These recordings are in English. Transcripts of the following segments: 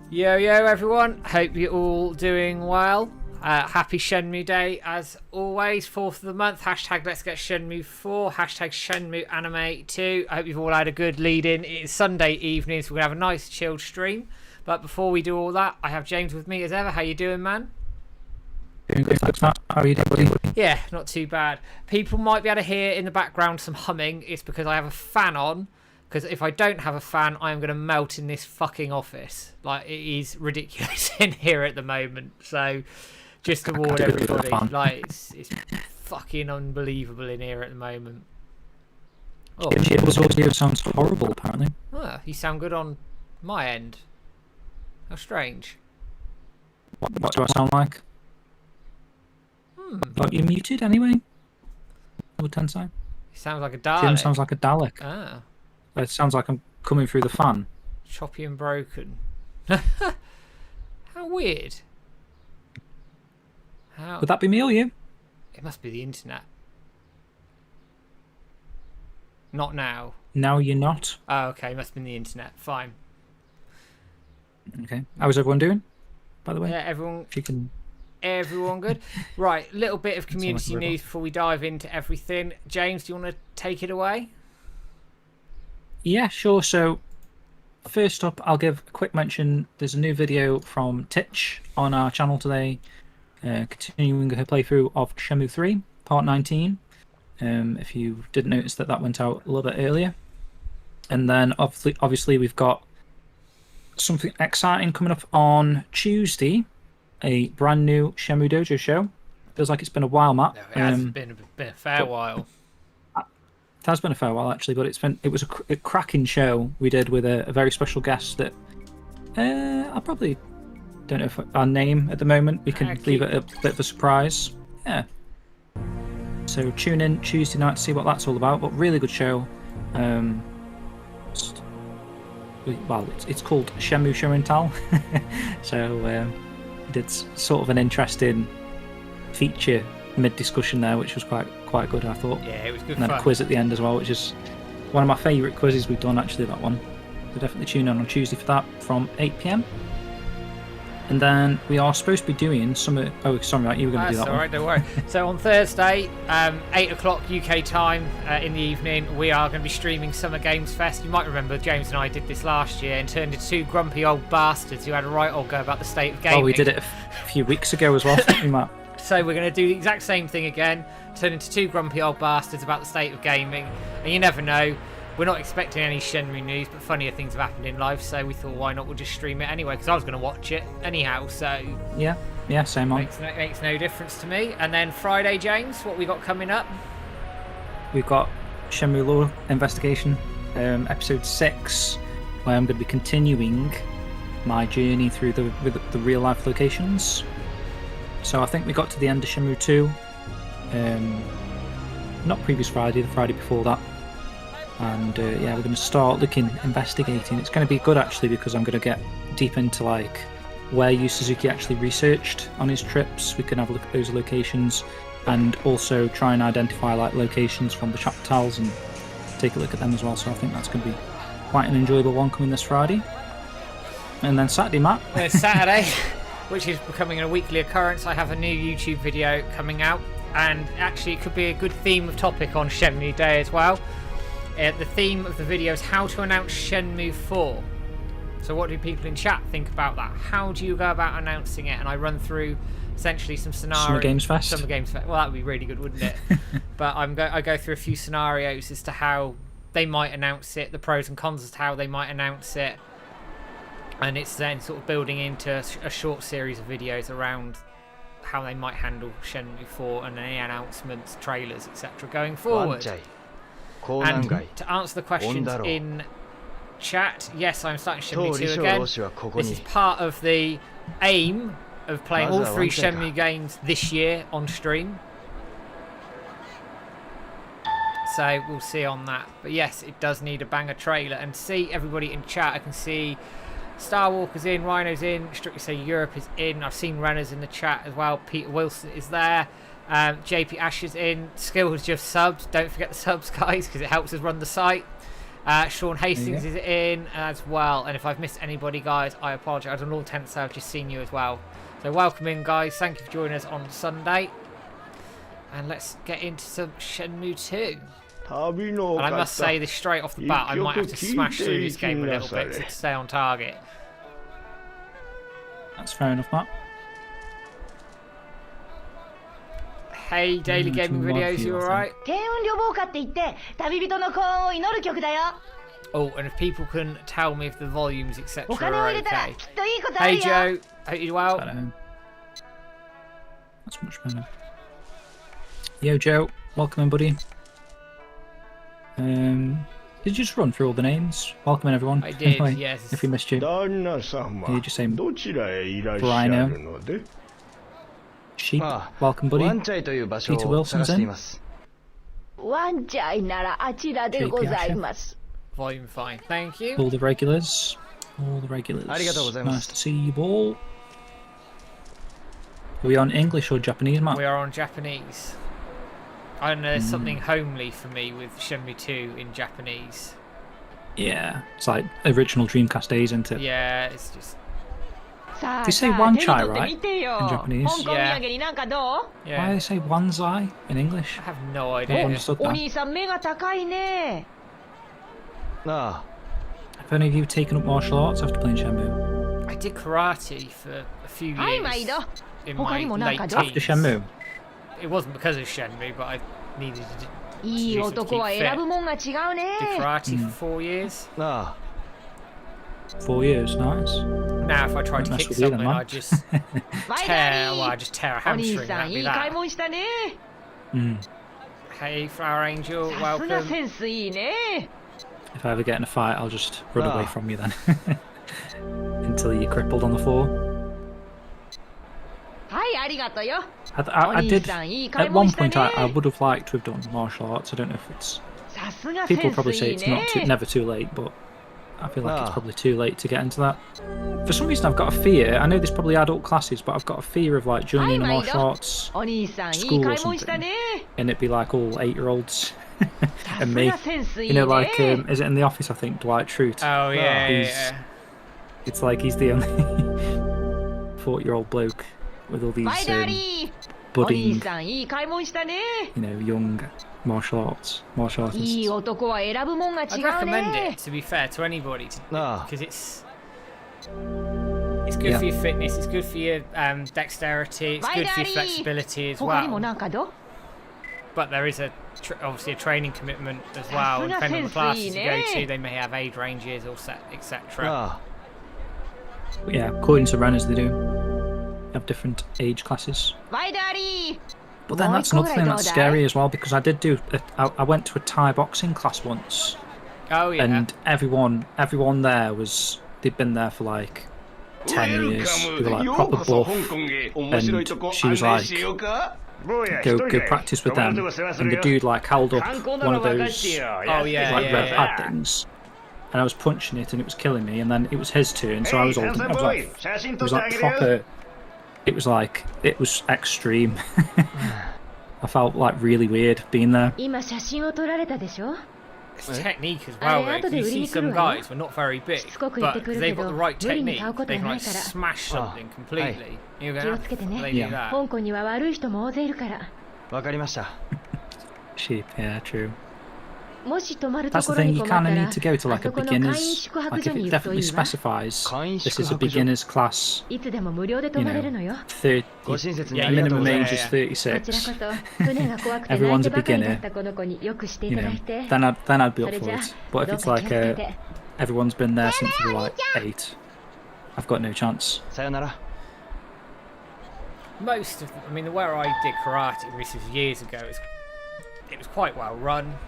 Yo everyone, hope you're all doing well. Happy Shenmue Day as always, 4th of the month, hashtag let's get Shenmue 4, hashtag Shenmue Anime 2. I hope you've all had a good lead in. It is Sunday evening, so we're going to have a nice chilled stream. But before we do all that, I have James with me as ever. How you doing, man? Doing good, thanks, Matt. How are you doing, buddy? Yeah, not too bad. People might be able to hear in the background some humming. It's because I have a fan on. Because if I don't have a fan, I am going to melt in this fucking office. Like, it is ridiculous in here at the moment. So, just to warn everybody, like, it's fucking unbelievable in here at the moment. Oh, Jib's audio sounds horrible, apparently. Oh, you sound good on my end. How strange. What do I sound like? Got you muted anyway? I would tend to say. He sounds like a Dalek. Jim sounds like a Dalek. Ah. It sounds like I'm coming through the fan. Choppy and broken. How weird. How... Would that be me or you? It must be the internet. Not now. Now you're not. Oh, okay. Must have been the internet. Fine. Okay. How's everyone doing, by the way? Yeah, everyone. If you can... Everyone good. Right, little bit of community news before we dive into everything. James, do you want to take it away? Yeah, sure. So, first up, I'll give a quick mention. There's a new video from Titch on our channel today, continuing her playthrough of Shenmue 3, Part 19. If you didn't notice that went out a little bit earlier. And then, obviously, we've got something exciting coming up on Tuesday, a brand new Shenmue Dojo show. Feels like it's been a while, Matt. No, it has been a fair while. It has been a fair while actually, but it was a cracking show we did with a very special guest that I probably don't know if our name at the moment. We can leave it a bit of a surprise. Yeah. So tune in Tuesday night to see what that's all about. But really good show. It's called Shenmue Show and Tell. So we did sort of an interesting feature mid-discussion there, which was quite good, I thought. Yeah, it was good. And then fun. A quiz at the end as well, which is one of my favourite quizzes we've done, actually, that one. So definitely tune in on Tuesday for that from 8 PM. And then we are supposed to be doing some... Oh, sorry, right, you were going to do that one. That's alright, don't worry. So on Thursday, 8 o'clock UK time in the evening, we are going to be streaming Summer Games Fest. You might remember James and I did this last year and turned into two grumpy old bastards who had a right old go about the state of gaming. Oh, we did it a few weeks ago as well, didn't we, Matt? So we're going to do the exact same thing again, turn into two grumpy old bastards about the state of gaming. And you never know, we're not expecting any Shenmue news, but funnier things have happened in life, so we thought, why not, we'll just stream it anyway, because I was going to watch it anyhow, so... Yeah, same on. Makes no difference to me. And then Friday, James, what we got coming up? We've got Shenmue Law Investigation, episode 6, where I'm going to be continuing my journey through the real-life locations. So I think we got to the end of Shenmue 2, not previous Friday, the Friday before that. And yeah, we're going to start investigating. It's going to be good actually, because I'm going to get deep into like where Yu Suzuki actually researched on his trips. We can have a look at those locations and also try and identify like locations from the chapters and take a look at them as well. So I think that's going to be quite an enjoyable one coming this Friday. And then Saturday, Matt. Saturday. Which is becoming a weekly occurrence. I have a new YouTube video coming out, and actually it could be a good theme of topic on Shenmue Day as well. The theme of the video is how to announce Shenmue 4. So what do people in chat think about that? How do you go about announcing it? And I run through essentially some scenarios. Summer Games Fest. Summer Games Fest. Well, that would be really good, wouldn't it? But I go through a few scenarios as to how they might announce it, the pros and cons as to how they might announce it. And it's then sort of building into a short series of videos around how they might handle Shenmue 4 and any announcements, trailers, etc. going forward. And to answer the questions in chat, yes, I'm starting Shenmue 2 again. This is part of the aim of playing all 3 Shenmue games this year on stream. So we'll see on that. But yes, it does need a banger trailer. And see everybody in chat, I can see... Star Walker's in, Rhino's in, Strictly Say Europe is in. I've seen Renner's in the chat as well. Peter Wilson is there. JP Ash is in. Skill has just subbed. Don't forget the subs, guys, because it helps us run the site. Sean Hastings is in as well. And if I've missed anybody, guys, I apologise. On all intents, I've just seen you as well. So welcome in, guys. Thank you for joining us on Sunday. And let's get into some Shenmue 2. And I must say this straight off the bat, I might have to smash through this game a little bit to stay on target. That's fair enough, Matt. Hey, Daily Gaming Videos, you alright? Oh, and if people can tell me if the volumes, etc. are okay. Hey, Joe. Hope you're well. That's much better. Yo, Joe. Welcome in, buddy. Did you just run through all the names? Welcome in, everyone. I did, anyway, yes. If we missed you. You just say Brino. Sheep. Welcome, buddy. Peter Wilson's in. Volume fine. Thank you. All the regulars. All the regulars. Nice to see you all. Are we on English or Japanese, Matt? We are on Japanese. I don't know, there's something homely for me with Shenmue 2 in Japanese. Yeah, it's like original Dreamcast days, isn't it? Yeah, it's just... They say Wanchai, right? In Japanese? Yeah. Why do they say Wanzai in English? I have no I've idea. understood that. Have any of you taken up martial arts after playing Shenmue? I did karate for a few years in my late teens. After Shenmue? It wasn't because of Shenmue, but I needed to do something to keep fit. Did karate for 4 years. 4 years, nice. Now if I tried to kick something, I'd just tear a hamstring, that'd be that. Hey, Flower Angel, welcome. If I ever get in a fight, I'll just run away from you then. Until you're crippled on the floor. I did, at one point I would have liked to have done martial arts. I don't know if it's... People probably say it's never too late, but I feel like it's probably too late to get into that. For some reason I've got a fear, I know there's probably adult classes, but I've got a fear of like joining a martial arts school or something, and it'd be like all 8-year-olds and me. You know, like, is it in The Office, I think, Dwight Schrute? Oh yeah, It's like he's the only 40-year-old bloke with all these budding, young martial artists. I'd recommend it, to be fair, to anybody, because it's good for your fitness, it's good for your dexterity, it's good for your flexibility as well. But there is obviously a training commitment as well. Depending on the classes you go to, they may have age ranges or etc. Yeah, according to runners, they do have different age classes. But then that's another thing that's scary as well, because I did I went to a Thai boxing class once. Oh yeah. And everyone there they'd been there for like 10 years. They were like proper buff. And she was like, go practice with them. And the dude like held up one of those red pad things. And I was punching it and it was killing me, and then it was his turn, so I was holding it. It was like proper. It was extreme. I felt like really weird being there. It's technique as well, though. You see some guys who are not very big, but because they've got the right technique, they can like smash something completely. You're going to do that. Sheep, yeah, true. That's the thing, you kind of need to go to like a beginner's, like if it definitely specifies this is a beginner's class, 30, minimum age is 36, everyone's a beginner, then I'd be up for it. But if it's like everyone's been there since they were like 8, I've got no chance. Most of where I did karate, this was years ago, it was quite well run.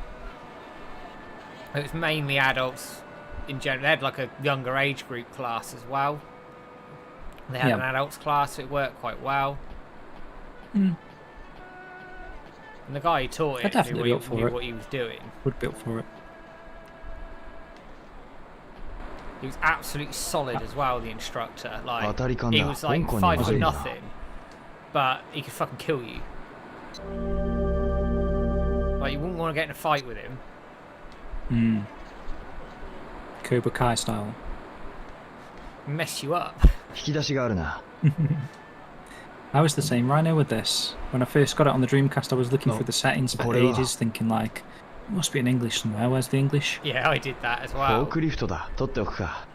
It was mainly adults in general. They had like a younger age group class as well. They had an adults class, so it worked quite well. And the guy who taught it knew what he was doing. Would be up for it. He was absolutely solid as well, the instructor. Like, he was like 5'0", but he could fucking kill you. Like, you wouldn't want to get in a fight with him. Cobra Kai style. Mess you up. 引き出しがあるな。 I was the same, Rhino, with this. When I first got it on the Dreamcast, I was looking through the settings for ages, thinking like, it must be in English somewhere. Where's the English? Yeah, I did that as フォ well. ークリフトだ。取っておくか。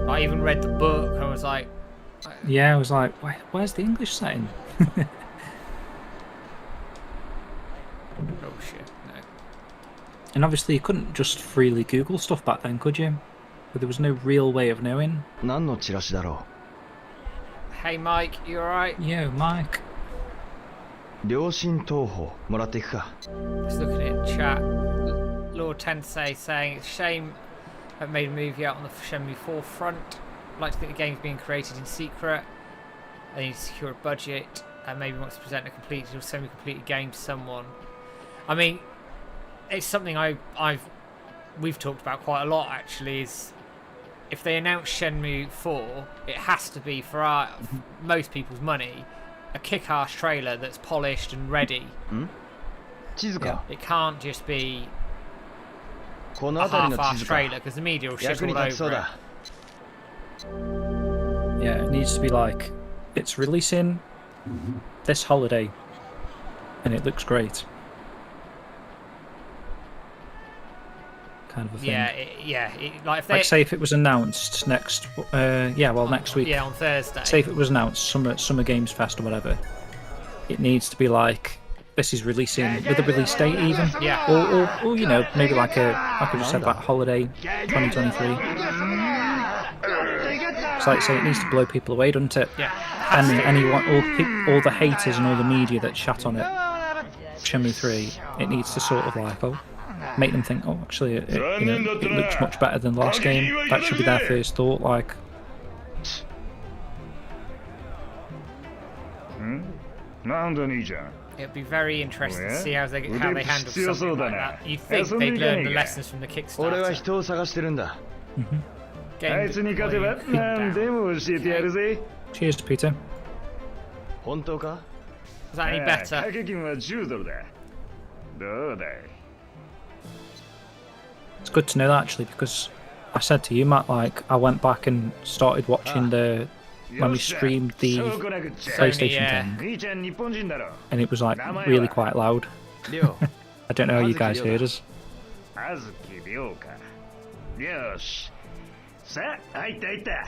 I even read the book and I was like, Yeah, I was like, where's the English setting? oh shit, no. And obviously, you couldn't just freely Google stuff back then, could you? But there was no real way of knowing. 何のチラシだろ Hey Mike, you alright? Yo, Mike. う。良心東宝もらっていくか。 Just looking at chat. Lord Tensei saying it's a shame I've made a movie out on the Shenmue 4 front. I'd like to think the game's being created in secret. I need to secure a budget and maybe wants to present a completed or semi-completed game to someone. I mean, it's something we've talked about quite a lot actually. Is if they announce Shenmue 4, it has to be for most people's money a kick-ass trailer that's polished and ready. 地図か。 It can't just be この a 辺りの地 half-assed 図か。 trailer because the media will shit 役に all 立ちそう over it. だ。 Yeah, it needs to be like, it's releasing this holiday, and it looks great. Kind of a thing. Like if they Like, say if it was announced next, next week. on Thursday. Say if it was announced Summer Games Fest or whatever, it needs to be like, this is releasing with a release date even. Yeah. Or you know, maybe like I just said, like holiday 2023. It's like, say it needs to blow people away, doesn't it? Yeah. And all the haters and all the media that chat on it, Shenmue 3, it needs to sort of like, make them think, oh, actually, it looks much better than the last game. That should be their first thought, like. It'd be very interesting to see how they handle something like that. You'd think they'd learn the lessons from the 俺は Kickstarter. 人を探してるんだ。 Game down. Cheers, Peter. 本当か？ Was that any better? 掛け金は10ドルだ。どうだい？ It's good to know that actually, because I said to you, Matt, like I went back and started watching when we streamed the PlayStation thing, 兄ちゃん日本人だろ。 and it was like really quite loud. リオ。 I don't know how you guys heard us, あずきりょうか。よし。さあ、入った入った。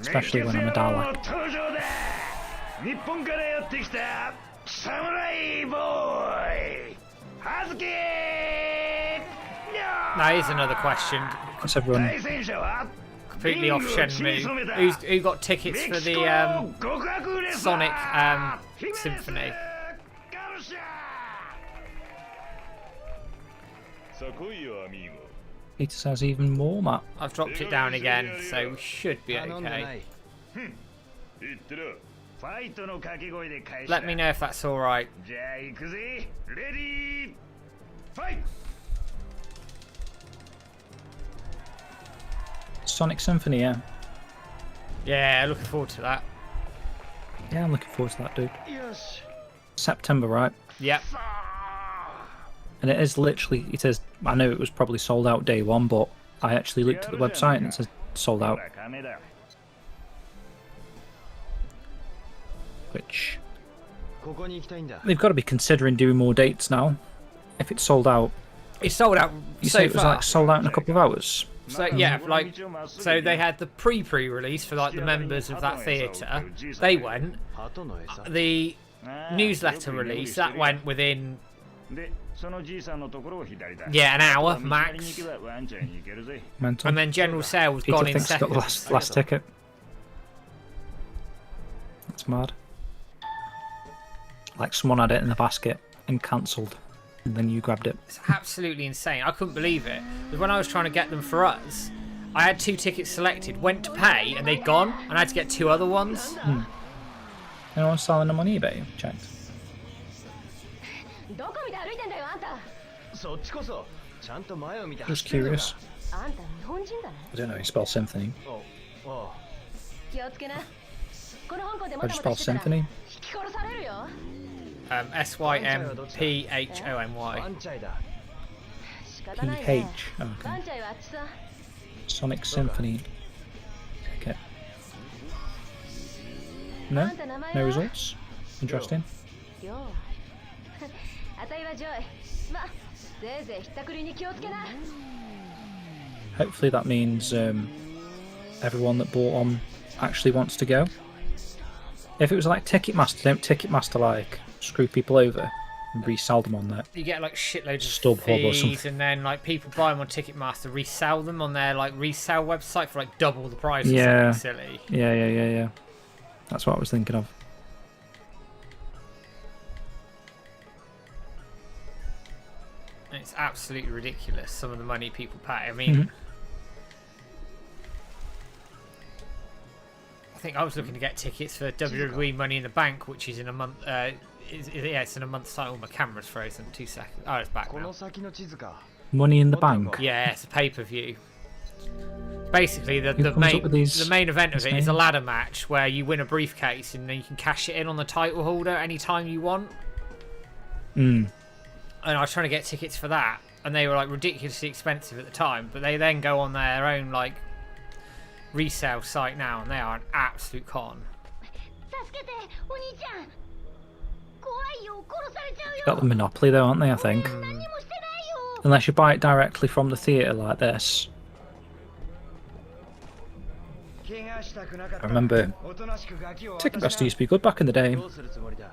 especially when I'm a Dalek. 登場だ。日本からやってきたサムライボーイ。はずき。 Now here's another question, What's everyone? 対戦者は completely off Shenmue. Who got tickets for the Sonic Symphony? Peter says even more, Matt. I've dropped it down again, so we should be 頼んでな okay. い。 ファイトの掛け声で返した Let me know if that's alright. じゃあ行くぜレディーファイト Sonic Symphony, yeah. Yeah, looking forward to that. Yeah, I'm looking forward to that, dude. よし。 September, right? Yep. And it is literally, it says, I know it was probably sold out day one, but I actually looked at the website and it says sold out, 金だ which ここに行きたいんだ。 they've got to be considering doing more dates now. If it's sold out, It's sold out you so say it was far. like sold out in a couple of hours. So yeah, like so they had the pre-release for like the members of that theatre. They went. 鳩の餌。 The newsletter release that went within でそのじいさんのところを左だ an hour 道に max, 行けばワンちゃんに行けるぜ Mental. and then general sales Peter gone in thinks he's got the seconds. last ticket. That's mad. Like someone had it in the basket and cancelled, and then you grabbed it. It's absolutely insane. I couldn't believe it. Because when I was trying to get them for us, I had 2 tickets selected, went to pay, and they'd gone, and I had to get 2 other ones. Anyone selling them on eBay? Checked. どこ見て歩いてんだよあんたそっちこそちゃんと前を見て Just 走ってるのか curious. あんた日本人だね I don't know how you spell symphony. おお気をつけなこの香港で How も do た you も spell たしてたら symphony? 引き殺されるよ SYMPHOMY. ワンチャイだ。しか方ない PH. ね Okay. ワンちゃんはあっちさ Sonic Symphony. Okay. No? あんた名前 No は results? Interesting. ようあたいはジョイまぜいぜいひったくりに気をつけな Hopefully that means everyone that bought on actually wants to go. If it was like Ticketmaster, don't Ticketmaster like screw people over and resell them on there? You get like shitloads of StubHub or fees, something. and then like people buy them on Ticketmaster, resell them on their like resale website for like double the price. Or Yeah. something silly. Yeah. That's what I was thinking of. And it's absolutely ridiculous some of the money people pay. I mean, I think I was looking to get tickets for WWE Money in the Bank, which is in a month. It's in a month's time. Oh, my camera's frozen. 2 seconds. Oh, it's back こ now. の先の地図か Money in the Bank. Yeah, it's a pay-per-view. Basically, the Who comes up with these- main event of these it is a names? ladder match where you win a briefcase and then you can cash it in on the title holder anytime you want. Mm. And I was trying to get tickets for that, and they were like ridiculously expensive at the time. But they then go on their own like resale site now, and they are an absolute con. 助けてお兄ちゃん怖いよ殺されちゃうよ Got the monopoly though, aren't they? I think. 何もしてないよ Unless you buy it directly from the theatre like this. 怪我したくなかった I remember おとなしくガキを渡しな Ticketmaster used to be good back in the day. どうするつもりだ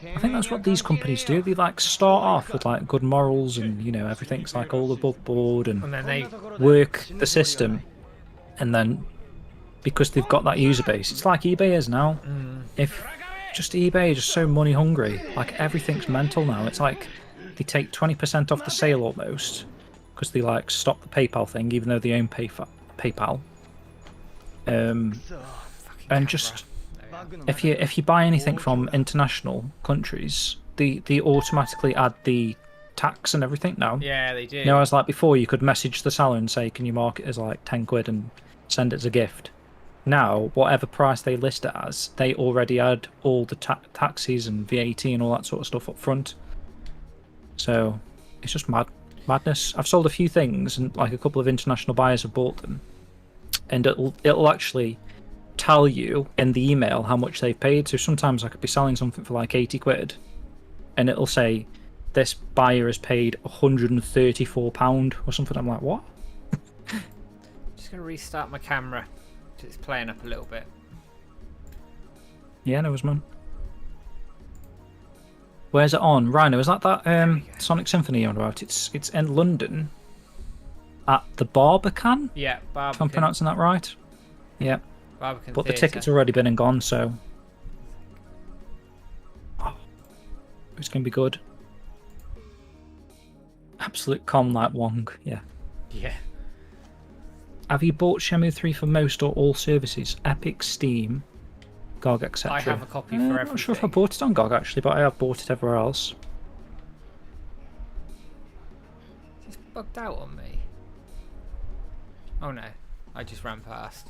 I think that's what these companies do. They like start off with like good morals and you know everything's like all above board and And then they work the system, and then because they've got that user base, it's like eBay is now. If just eBay is just so money hungry, like everything's mental now. It's like they take 20% off the sale almost because they like stop the PayPal thing, even though they own PayPal. And just if you buy anything from international countries, they automatically add the tax and everything now. yeah they do. You know, as like before, you could message the seller and say, "Can you mark it as like 10 quid and send it as a gift?" Now, whatever price they list it as, they already add all the taxes and VAT and all that sort of stuff up front. So it's just madness. I've sold a few things, and like a couple of international buyers have bought them, and it'll actually tell you in the email how much they've paid. So sometimes I could be selling something for like 80 quid, and it'll say this buyer has paid £134 or something. I'm like, what? Just gonna restart my camera. It's playing up a little bit. Yeah, no, was man. Where's it on? Rhino, is that Sonic Symphony you're on about? It's in London at the Barbican, Yeah, if I'm Barbican. pronouncing that right. Yeah, Barbican but the Theatre. ticket's already been and gone, so it's going to be good. Absolute calm like Wong, yeah. Yeah. Have you bought Shenmue 3 for most or all services? Epic, Steam, GOG, etc.? I have a copy for I'm everything. not sure if I bought it on GOG actually, but I have bought it everywhere else. It's bugged out on me. Oh no, I just ran past.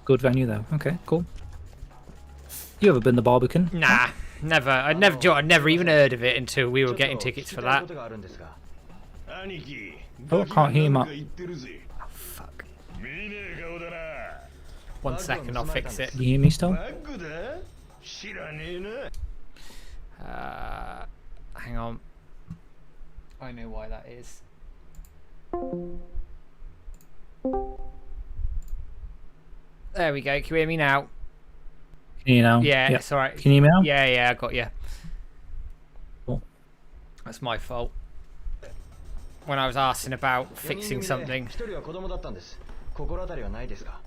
Good venue though. Okay, cool. You ever been the Barbican? Nah, never. I'd never even heard of it until we were getting tickets for that. 兄貴 Oh, I can't hear Matt. 言ってるぜ Oh fuck. 見ねえ顔だな 1 second, I'll fix it. Can you hear me still? バッグだ知らねえな Hang on. I know why that is. There we go. Can you hear me now? Can you now? Yeah, Yep. it's alright. Can you hear me now? Yeah, I got you. Cool. That's my fault. When I was asking about fixing something. 一人は子供だったんです心当たりはないですか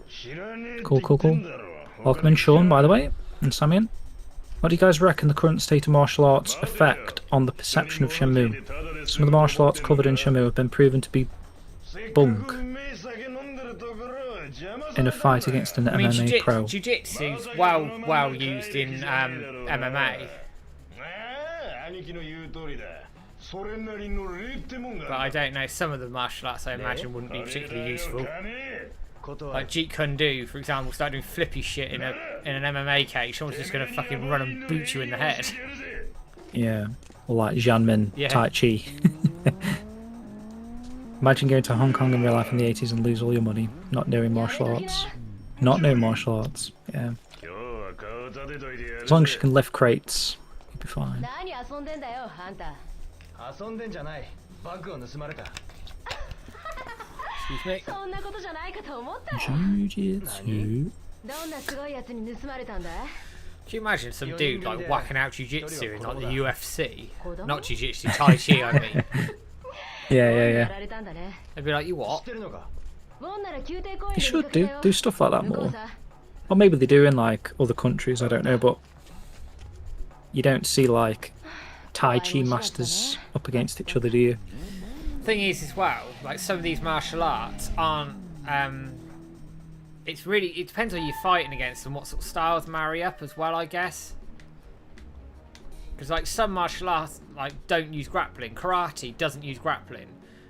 知らねえって Cool, 言 cool, って cool. んだろ Welcome in, Sean, by the way, and Samian. What do you guys reckon the current state of martial arts effect on the perception of Shenmue? Some of the martial arts covered in Shenmue have been proven to be bunk in a fight against an I mean, MMA pro. jiu-jitsu's well used in MMA, 兄貴の言う通りだそれなりの礼ってもんが but I don't know. Some of the martial arts I imagine wouldn't be particularly useful. Like Jeet Kune Do, for example, start doing flippy shit in an MMA cage. Someone's just gonna fucking run and boot you in the head. Yeah. Or like Janmin, Yeah. Tai Chi. Imagine going to Hong Kong in real life in the 80s and lose all your money, not knowing martial arts. Not knowing martial arts, yeah. 今日は顔立てといてやる As long as ぜ you can lift crates, you'll be fine. 何遊んでんだよあんた。遊んでんじゃない。バッグを盗まれた。 Excuse me. そんなことじゃないかと思ったよ。 Jiu-jitsu. どんなすごいやつに盗まれたんだい？ Can you imagine some dude like whacking out jiu-jitsu in like the UFC? Not jiu-jitsu, Tai Chi, I mean. Yeah, や yeah, られたんだね。 They'd be like, you 知っ what? てるのか。 ボンなら宮廷公園 yeah. で They 見 should かけた do よ。 do stuff like that 向こう more. さ。 Or maybe they do in like other countries, I don't know, but you don't see like Tai Chi masters up against each other, do you? Thing is, as well, like some of these martial arts aren't. It's really, it depends on who you're fighting against and what sort of styles marry up as well, I guess. Because like some martial arts like don't use grappling. Karate doesn't use grappling.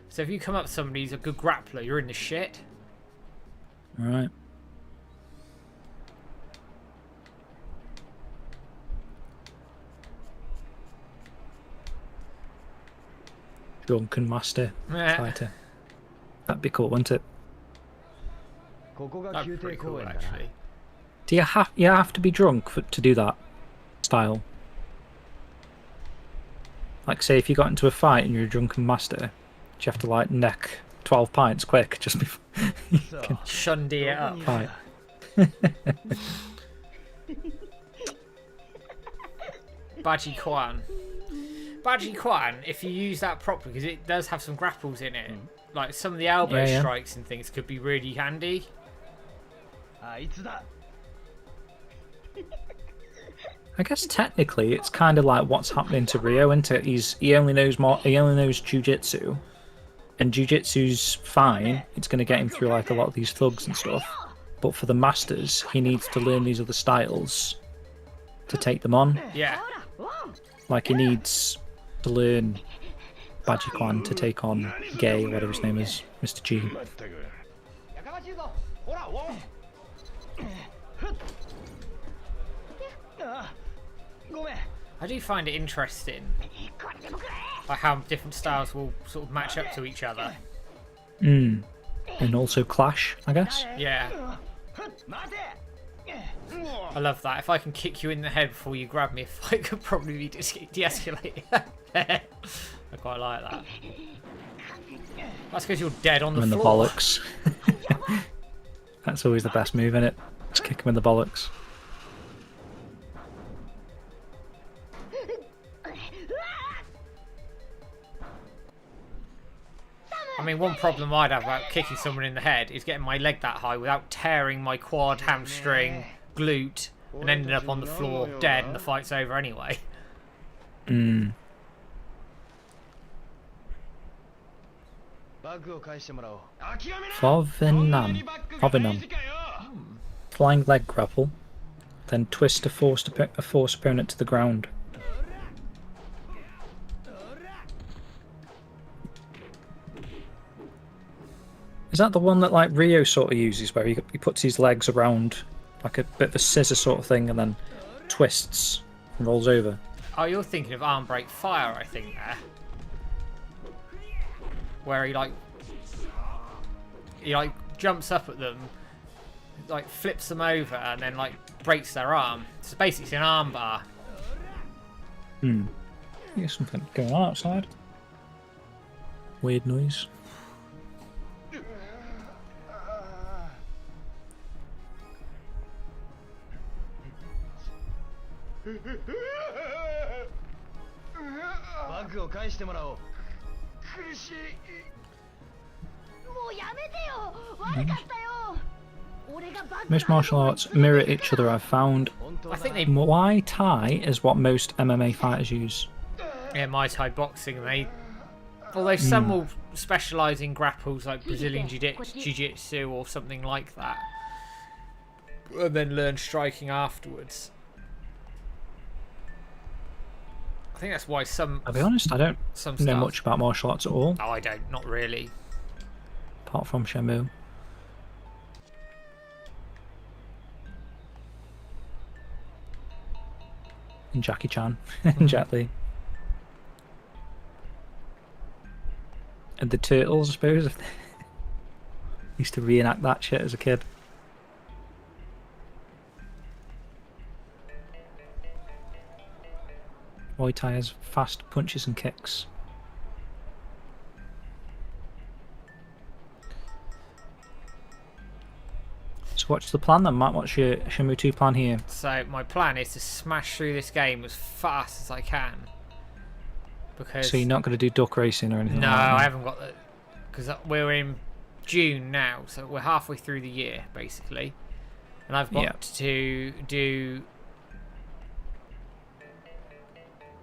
So if you come up with somebody who's a good grappler, you're in the shit. Right. Drunken master Yeah. fighter. That'd be cool, wouldn't it? ここが That'd 宮 be 廷 pretty 公 cool, 園だな。 actually. Do you have to be drunk to do that style? Like, say if you got into a fight and you're a drunken master, do you have to like neck 12 pints quick just before you can Shundi it up. fight? Baji Kwan. Baji Kwan, if you use that properly, because it does have some grapples in it, like some of the elbow Yeah, yeah. strikes and things could be really handy. あいつだ。 I guess technically it's kind of like what's happening to Rio, isn't it? He only knows jiu-jitsu, and jiu-jitsu's fine. It's going to get him through like a lot of these thugs and stuff. But for the masters, he needs to learn these other styles to take them on. Yeah. Like he needs to learn Baji Kwan to take on Gay, whatever his name is, Mr. G. まったく やかましいぞ。ほら、ウォン。ああ、ごめん。 I do find it interesting, like how different styles will sort of match up to each other. And also clash, I guess. Yeah, 待て。 I love that. If I can kick you in the head before you grab me, a fight could probably be de-escalated. I quite like that. That's because you're dead on the In the floor. bollocks. That's always the best move, isn't it? Just kick him in the bollocks. I mean, one problem I'd have about kicking someone in the head is getting my leg that high without tearing my quad, hamstring, glute, and ending up on the floor dead, and the fight's over anyway. バッグを返してもらおう。 諦めなそんなに Fovenam. バッグが大 Fovenam. 事かよ Flying leg grapple. Then twist a force opponent to the ground. Is that the one that like Rio sort of uses, where he puts his legs around like a bit of a scissor sort of thing and then twists and rolls over? Oh, you're thinking of Arm Break Fire, I think, there. Where he jumps up at them, like flips them over, and then like breaks their arm. So basically it's an arm bar. There's something going on outside. Weird noise. Bug バッグを返してもらおう。苦しいもうやめてよ。悪かったよ。俺がバッグ Most martial arts mirror each other, I've found. 本当 I だ think they, Muay Thai is what most MMA fighters use. yeah, Muay Thai boxing, although some will specialise in grapples like Brazilian Jiu-Jitsu or something like that, and then learn striking afterwards. I think that's why some I'll be honest, I don't some know stuff. much about martial arts at all, Oh, I don't, not really. apart from Shenmue. And Jackie Chan and Jet Li. And the Turtles, I suppose. Used to reenact that shit as a kid. Muay Thai has fast punches and kicks. So what's the plan then, Matt? What's your Shenmue 2 plan here? So my plan is to smash through this game as fast as I can. Because So you're not going to do duck racing or anything no, like that? I haven't got the. Because we're in June now, so we're halfway through the year basically, and I've got to do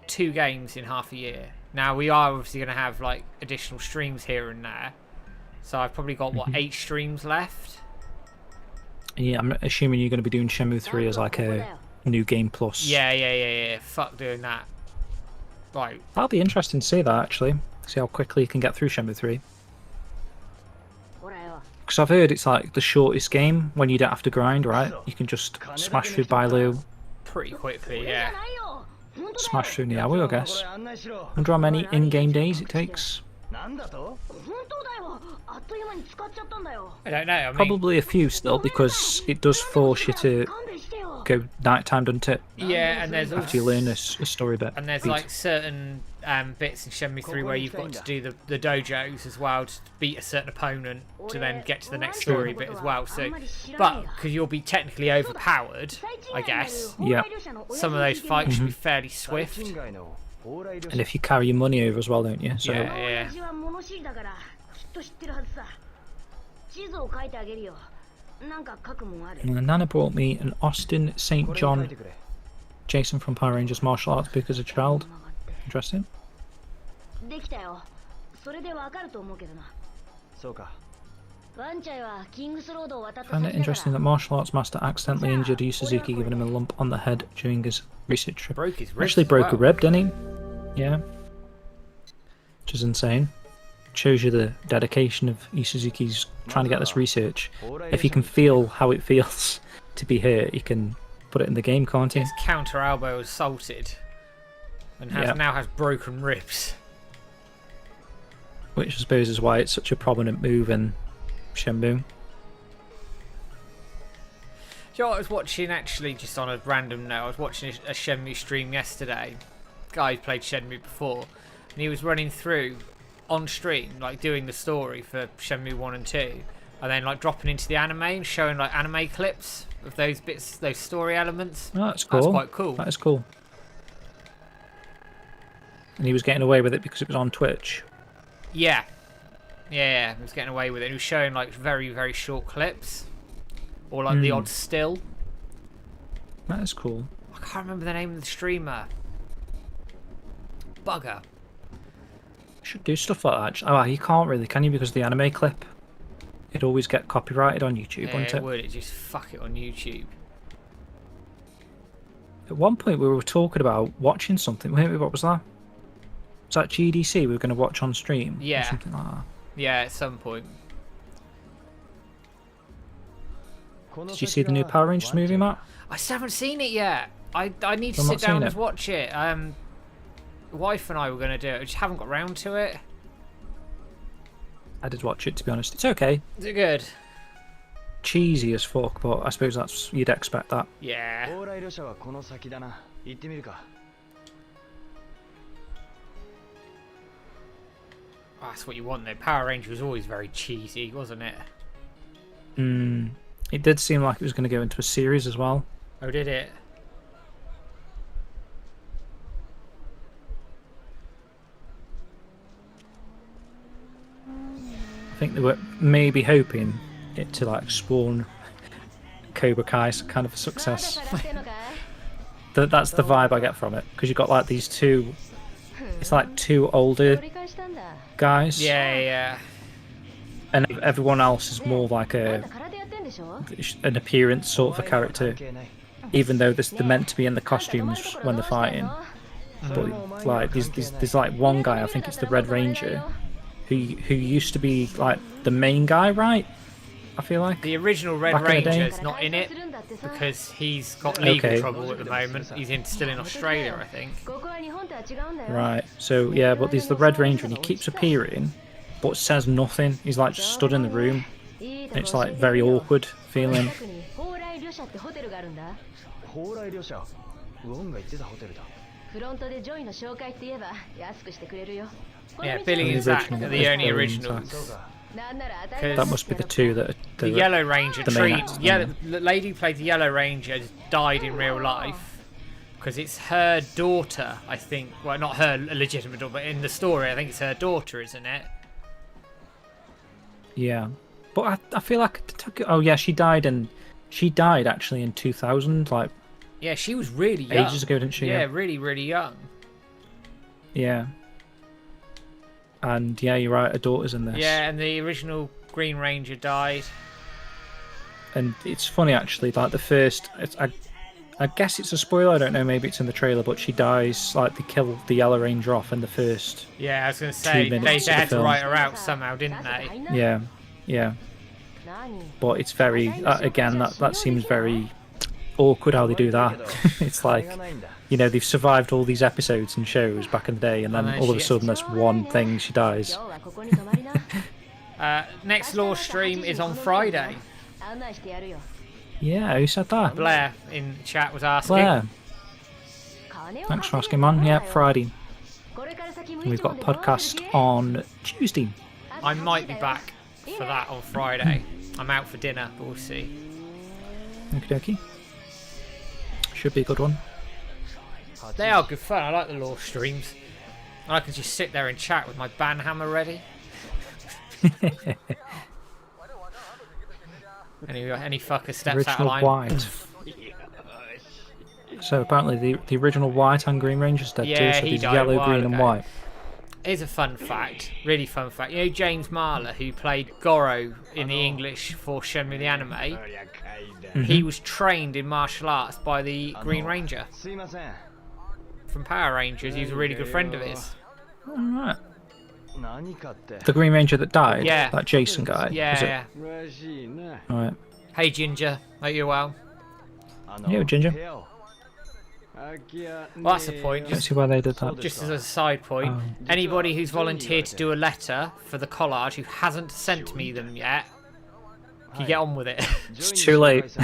2 games in half a year. Now we are obviously going to have like additional streams here and there, so I've probably got what 8 streams left. Yeah, I'm assuming you're going to be doing Shenmue 3 as like a new game plus. Yeah. Fuck doing that. Like That'll be interesting to see that actually. See how quickly you can get through Shenmue 3. Because I've heard it's like the shortest game when you don't have to grind, right? You can just smash through Bailu, pretty quickly, yeah. smash through Niawu, I guess. Wonder how many in-game days it takes. I don't know. I mean, Probably a few still, because it does force you to go nighttime, doesn't it? yeah, and there's After you learn a story bit. and there's like certain bits in Shenmue 3 where you've got to do the dojos as well to beat a certain opponent to then get to the next story bit as well. So, but because you'll be technically overpowered, I guess, Yeah, some of those fights should be fairly swift. and if you carry your money over as well, don't you? So Yeah. And Nana brought me an Austin St. John Jason from Power Rangers martial arts book as a child. Interesting. Found it interesting that martial arts master accidentally injured Yu Suzuki, giving him a lump on the head during his research trip. Broke his wrist Actually as broke a well. rib, didn't he? Yeah. Which is insane. Shows you the dedication of Yu Suzuki's trying to get this research. If he can feel how it feels to be hurt, he can put it in the game, can't he? His counter elbow assaulted and now has broken ribs. Which I suppose is why it's such a prominent move in Shenmue. Do you know what I was watching actually, just on a random note? I was watching a Shenmue stream yesterday. Guy who played Shenmue before, and he was running through on stream, like doing the story for Shenmue 1 and 2, and then like dropping into the anime and showing like anime clips of those bits, those story elements. Oh, that's cool. That's quite cool. That is cool. And he was getting away with it because it was on Twitch. Yeah, he was getting away with it. He was showing like very, very short clips, or like the odd still. That is cool. I can't remember the name of the streamer. Bugger. Should do stuff like that. Oh, you can't really, can you? Because the anime clip, it'd always get copyrighted on YouTube, Yeah, wouldn't it it? would. It just fuck it on YouTube. At one point, we were talking about watching something. Weren't we? What was that? Was that GDC we were going to watch on stream? Yeah. Or something like that. Yeah, at some point. Did you see the new Power Rangers movie, Matt? I still haven't seen it yet. I need to I've sit not down seen and it. watch it. Wife and I were going to do it. I just haven't got round to it. I did watch it, to be honest. It's okay. Is it good? Cheesy as fuck, but I suppose that's you'd expect that. Yeah. Oh, that's what you want though. Power Ranger was always very cheesy, wasn't it? It did seem like it was going to go into a series as well. Oh, did it? I think they were maybe hoping it to like spawn Cobra Kai's kind of a success. That's the vibe I get from it, because you've got like these two. It's like 2 older guys, Yeah. and everyone else is more like an appearance sort of a character. Even though they're meant to be in the costumes when they're fighting, but like there's like one guy, I think it's the Red Ranger, who used to be like the main guy, right? I feel like The original Red Back in the day. Ranger's not in it because he's got legal Okay. trouble at the moment. He's still in Australia, I think. right. So yeah, but there's the Red Ranger, and he keeps appearing, but says nothing. He's like just stood in the room. いいとこ It's 教え like てや very るよ awkward この feeling. 近くに蓬莱旅社ってホテルがあるんだ蓬莱旅社ウォンが言ってたホテルだフロントでジョイの紹介って言えば安くしてくれるよ Yeah, Billy and Zach are the only originals. なんなら当たり That must be the two that are The the Yellow Ranger the main tree. actors, Yeah, yeah. the lady who played the Yellow Ranger died in real life because it's her daughter, I think. Well, not her legitimate daughter, but in the story, I think it's her daughter, isn't it? Yeah, but I feel like oh yeah, she died actually in 2000, like Yeah, she was really young. ages ago, didn't she? Yeah, really, really young. Yeah. And yeah, you're right. Her daughter's in this. Yeah, and the original Green Ranger died. And it's funny actually. Like the first, I guess it's a spoiler. I don't know. Maybe it's in the trailer, but she dies. Like they kill the Yellow Ranger off in the first. Yeah, I was going to say, they minutes of the had to film. write her out somehow, didn't they? Yeah, yeah. But it's very again that seems very awkward how they do that. It's like, you know, they've survived all these episodes and shows back in the day, and then And then all of a she- sudden this one thing she dies. 今日はここに泊まりな Next law stream is on Friday. 案内してやるよ Yeah, who said that? Blair in chat was asking. Blair. 金を Thanks for 稼 asking, いで man. もら Yeah, うよ Friday. これから先無 And 一 we've 文 got a でどうなる podcast 気 on Tuesday. I might be back for that on Friday. I'm out for dinner, but we'll see. Okie dokie. Should be a good one. They are good fun. I like the law streams. I can just sit there and chat with my banhammer ready. Any fucker steps out of Original line. White. So apparently the original White and Green Ranger's dead Yeah, too. So he there's died a yellow, while green, and ago. white. Here's a fun fact, really fun fact. You know James Marler, who played Goro in the English for Shenmue the anime? He was trained in martial arts by the Green Ranger すいません from Power Rangers. He was a really good friend of his. Alright. 何かって The Green Ranger that died? Yeah. That Jason guy? was it? Yeah. らしいな Alright. Hey Ginger, hope you're well. あ Yo, Ginger. 部屋を空き家 Well, that's the point. Let's Just, see why they did that. just as a side point, Oh. anybody who's volunteered to do a letter for the collage who hasn't sent me them yet, can you get on with it? It's too late.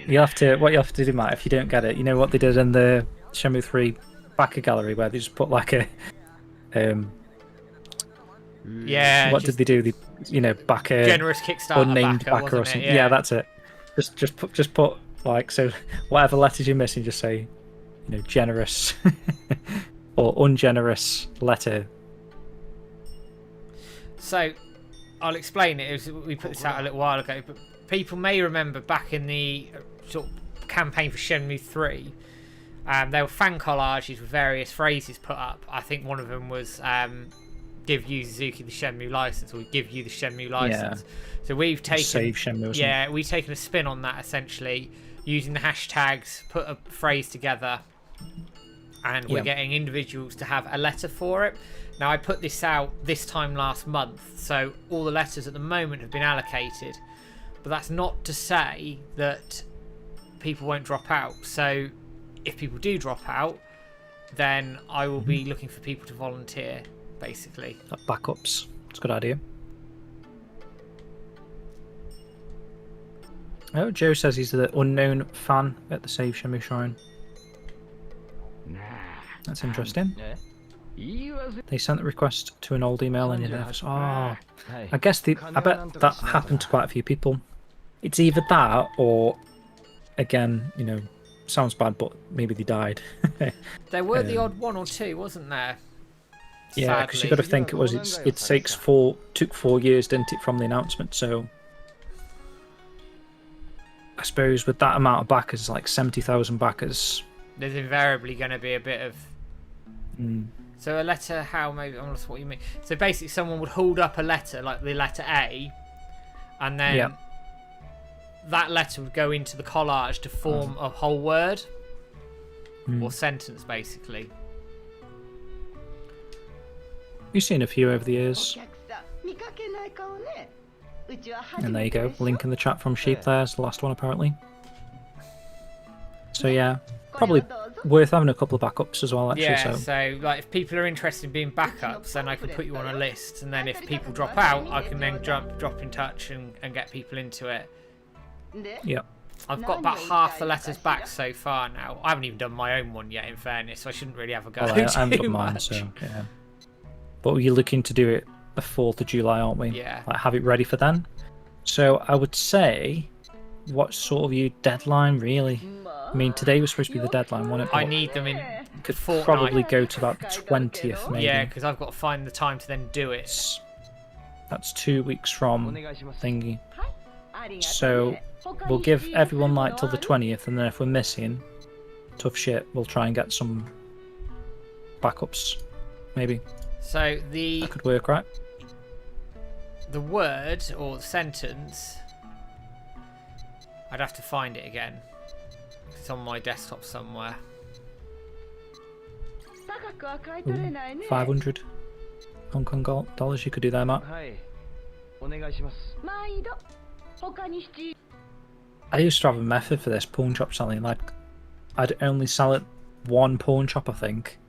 You have to. What you have to do, Matt, if you don't get it, you know what they did in the Shenmue 3 backer gallery, where they just put like a, Yeah. what did they do? They, you know, backer Generous Kickstarter unnamed backer, backer or wasn't something. it? Yeah, that's it. Just put like, so whatever letters you're missing, just say, you know, generous or ungenerous letter. So, I'll explain it. We put this out a little while ago, but people may remember back in the sort of campaign for Shenmue 3, there were fan collages with various phrases put up. I think one of them was give Yu Suzuki the Shenmue license, or give you the Shenmue license. So we've taken Save Shenmue or something. yeah, we've taken a spin on that essentially, using the hashtags, put a phrase together, and we're Yeah. getting individuals to have a letter for it. Now I put this out this time last month, so all the letters at the moment have been allocated, but that's not to say that people won't drop out. So if people do drop out, then I will be looking for people to volunteer, basically. Backups. It's a good idea. Oh, Joe says he's the unknown fan at the Save Shenmue Shrine. That's interesting. 言い忘れ They sent the request to an old email and you never saw. Oh, はい I guess I bet that happened to quite a few people. It's either that or, again, you know, sounds bad, but maybe they died. There were the odd one or two, wasn't there? Yeah, because you Sadly. got to think it took 4 years, didn't it, from the announcement? So I suppose with that amount of backers, like 70,000 backers. There's invariably going to be a bit of. Mm, So a letter, how maybe I'm not sure what you mean. So basically, someone would hold up a letter, like the letter A, and then Yeah. that letter would go into the collage to form a whole word or sentence, basically. You've seen a few over the お years. 客さん見かけない顔ねうちは初 And there め you て go. でしょ Link in the chat from Sheep there's the last one, apparently. So yeah, probably これをどうぞ worth having a couple of backups as well, actually. Yeah, So so like if people are interested in being backups, then I can put you on a list, and then if people drop out, I can then drop in touch and get people into it. yeah. I've got about half the letters back so far now. I haven't even done my own one yet, in fairness, so I shouldn't really have a go. Well, I haven't done mine, much. so yeah. But we're looking to do it the 4th of July, aren't we? Yeah. Like, have it ready for then. So I would say, what sort of your deadline, really? I mean, today was supposed to be the deadline, wasn't it? I But need them in could fortnight. probably go to about the 20th, maybe. Yeah, because I've got to find the time to then do it. That's 2 weeks from thingy. ありがとうね So we'll give everyone like till the 20th, and then if we're missing tough shit, we'll try and get some backups. Maybe So the that could work, right? word or the sentence, I'd have to find it again. It's on my desktop somewhere. 高くは買い取れないね 500 Hong Kong dollars. You could do that, Matt. はいお願いします 毎度他に必要 I used to have a method for this pawn shop selling. Like, I'd only sell at one pawn shop, I think.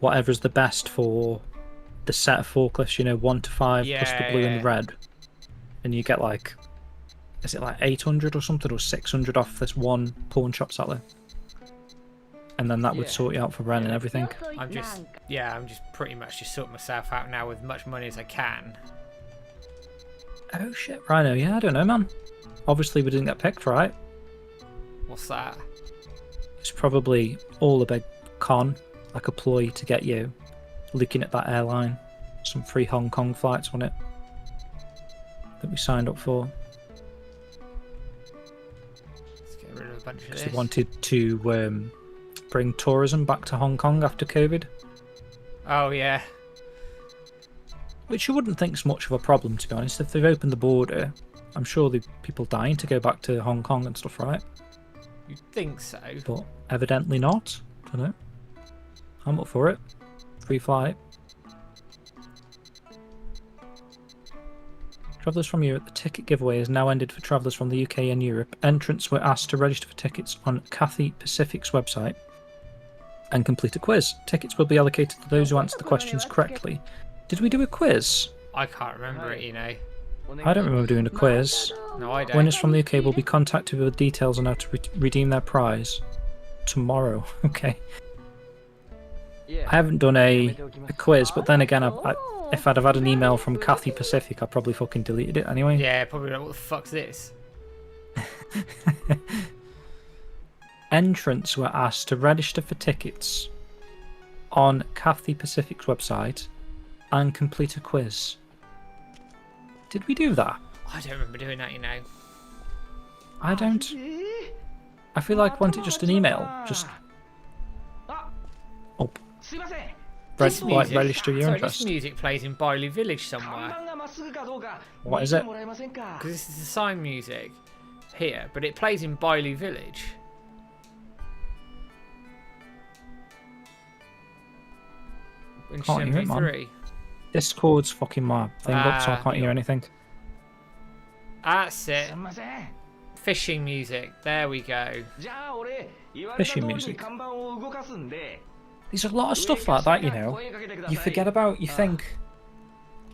Whatever's the best for the set of forklifts, 1 to 5 plus the blue and the red. And you get like, is it like 800 or something, or 600 off this one pawn shop seller? And then that would sort you out for rent and everything. I'm just pretty much just sorting myself out now with as much money as I can. Oh shit, Rhino, yeah, I don't know, man. Obviously we didn't get picked, right? What's that? It's probably all a big con, like a ploy to get you looking at that airline. Some free Hong Kong flights on it that we signed up for. Let's get rid of a bunch of Because this. they wanted to bring tourism back to Hong Kong after COVID. Oh yeah. Which you wouldn't think's much of a problem, to be honest. If they've opened the border, I'm sure there's people dying to go back to Hong Kong and stuff, right? You'd think so. But evidently not. Don't know. I'm up for it. Free flight. Travellers from Europe. The ticket giveaway has now ended for travellers from the UK and Europe. Entrants were asked to register for tickets on Cathay Pacific's website and complete a quiz. Tickets will be allocated to those who answer the questions correctly. Did we do a quiz? I can't remember it, I don't remember doing a quiz. No, I don't. Winners from the UK will be contacted with details on how to redeem their prize tomorrow. Okay. I haven't done a quiz, but then again, if I'd have had an email from Cathay Pacific, I probably fucking deleted it anyway. Yeah, probably like, what the fuck's this? Entrants were asked to register for tickets on Cathay Pacific's website and complete a quiz. Did we do that? I don't remember doing that, I don't. I feel like wasn't it just an email? Just oh, すいません register your Sorry, interest. this music plays in Bailey Village 看 somewhere. 板がまっすぐかどうか What 見 is て it? もらえませんか Because this is the sign music here, but it plays in Bailey Village. In Can't hear it, Shenmue man. 3. Discord's fucking my thing up, so I can't hear anything. That's it. すいません Fishing music. There we go. じゃあ俺言われた通 Fishing り music. に看板を動かすんで There's a lot of stuff like that, you know. 声かけてください You forget about, you think,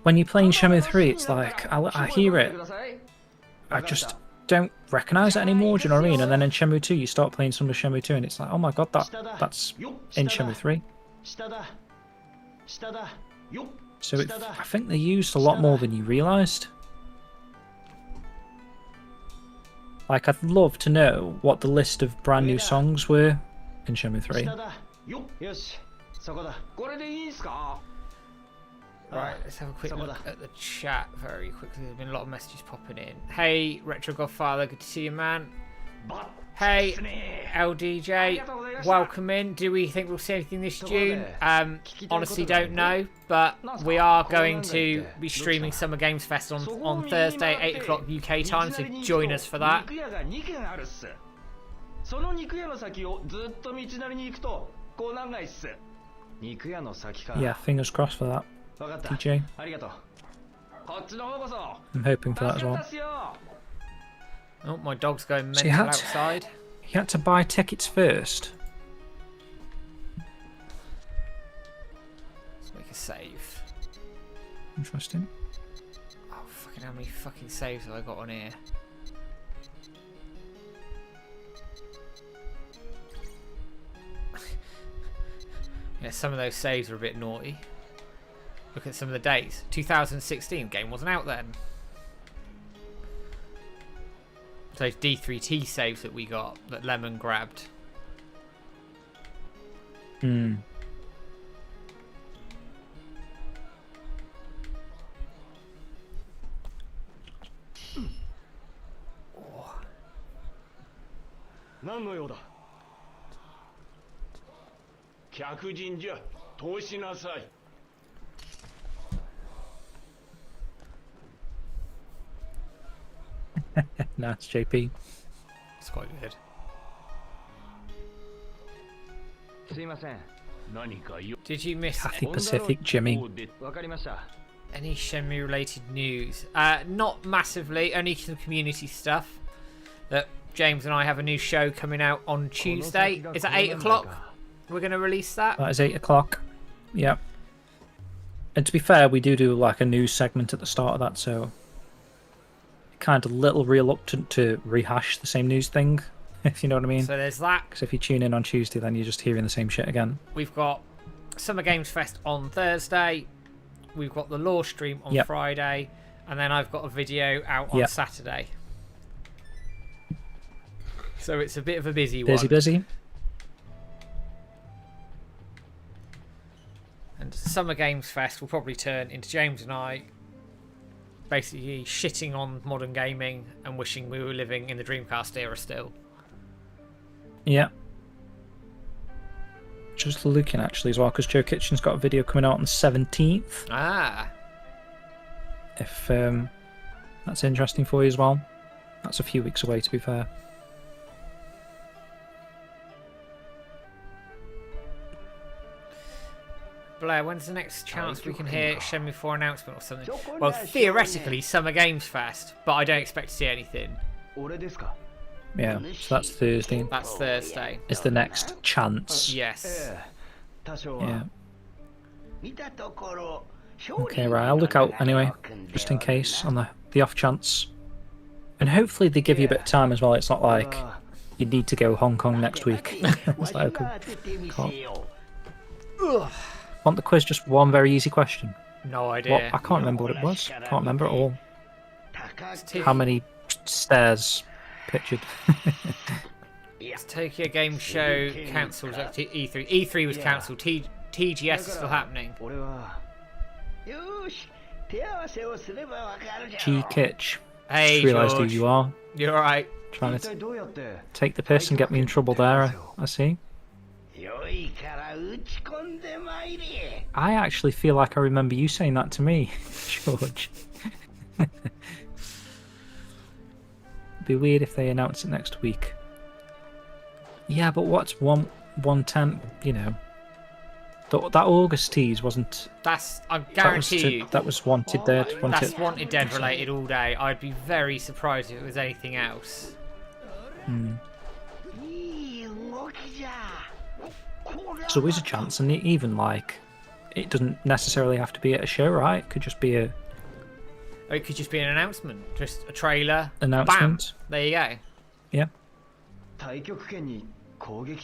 when you're playing Shenmue 3, it's like, I hear it, I just don't recognise it anymore, do you know what I mean? And then in Shenmue 2, you start playing some of Shenmue 2, and it's like, oh my god, that's in Shenmue 3. 下だ下だよっ So I think they used a lot more than you realised. Like, I'd love to know what the list of brand new songs were in Shenmue 3. 下だよっよしそこだこれでいいんすか Right, let's have a quick Some of look that. at the chat very quickly. There's been a lot of messages popping in. Hey, Retro Godfather, good to see you, man. バッ Hey, ですね LDJ, welcome in. Do we think we'll see anything this June? Honestly, don't know, but we are going to be streaming Summer Games Fest on Thursday, 8 o'clock UK time, so join us for that. 肉屋が2軒あるっすその肉屋の先をずっと道なりに行くとこう長いっす肉屋の先か Yeah, fingers crossed for that, わかった TJ. ありがとうこっちの方こそ I'm hoping for that as 助か well. ったっすよ Oh, my dog's going So mental you had- outside. You had to buy tickets first? save. Interesting. Oh, fucking how many fucking saves have I got on here? Yeah, some of those saves are a bit naughty. Look at some of the dates. 2016, game wasn't out then. Those D3T saves that we got, that Lemon grabbed. Hmm. Nice, JP. It's quite good. すいません。 Did you miss Cathay Pacific, Jimmy. わかりました。 any Shenmue related news? Not massively, only some community stuff. That James and I have a new show coming out on Tuesday. Is it 8 o'clock? We're going to release that. That is 8 o'clock. Yep. And to be fair, we do like a news segment at the start of that, so kind of little reluctant to rehash the same news thing, if you know what I mean. So there's that. Because if you tune in on Tuesday, then you're just hearing the same shit again. We've got Summer Games Fest on Thursday. We've got the Law stream on Friday. And then I've got a video out on Saturday. So it's a bit of a busy one. Busy. And Summer Games Fest will probably turn into James and I basically shitting on modern gaming and wishing we were living in the Dreamcast era still. Yeah. Just looking actually as well, because Joe Kitchen's got a video coming out on the 17th. Ah. If that's interesting for you as well. That's a few weeks away, to be fair. Blair, when's the next chance we can hear Shenmue 4 announcement or something? Well, theoretically, Summer Games Fest, but I don't expect to see anything. Yeah, so that's Thursday. That's Thursday. Is the next chance. Yes. Yeah. Okay, right, I'll look out anyway, just in case, on the off chance. And hopefully they give you a bit of time as well. It's not like you need to go Hong Kong next week. It's like, okay, want the quiz just one very easy question? No idea. What? I can't remember what it was. Can't remember at all. How many stairs pictured? It's Tokyo Game Show cancelled at E3. E3 was cancelled. TGS is still happening. G Kitch. Hey, Just realised who George. you are. You're alright. Trying to take the piss and get me in trouble there, I see. I actually feel like I remember you saying that to me, George. It'd be weird if they announce it next week. Yeah, but what's 110, you know? That August tease wasn't... I guarantee you. That was Wanted Dead, wasn't That's it? Wanted Dead related all day. I'd be very surprised if it was anything else. There's always a chance, and even like, it doesn't necessarily have to be at a show, right? It could just be a... Or it could just be an announcement. Just a trailer. Announcement. Bam! There you go. Yeah.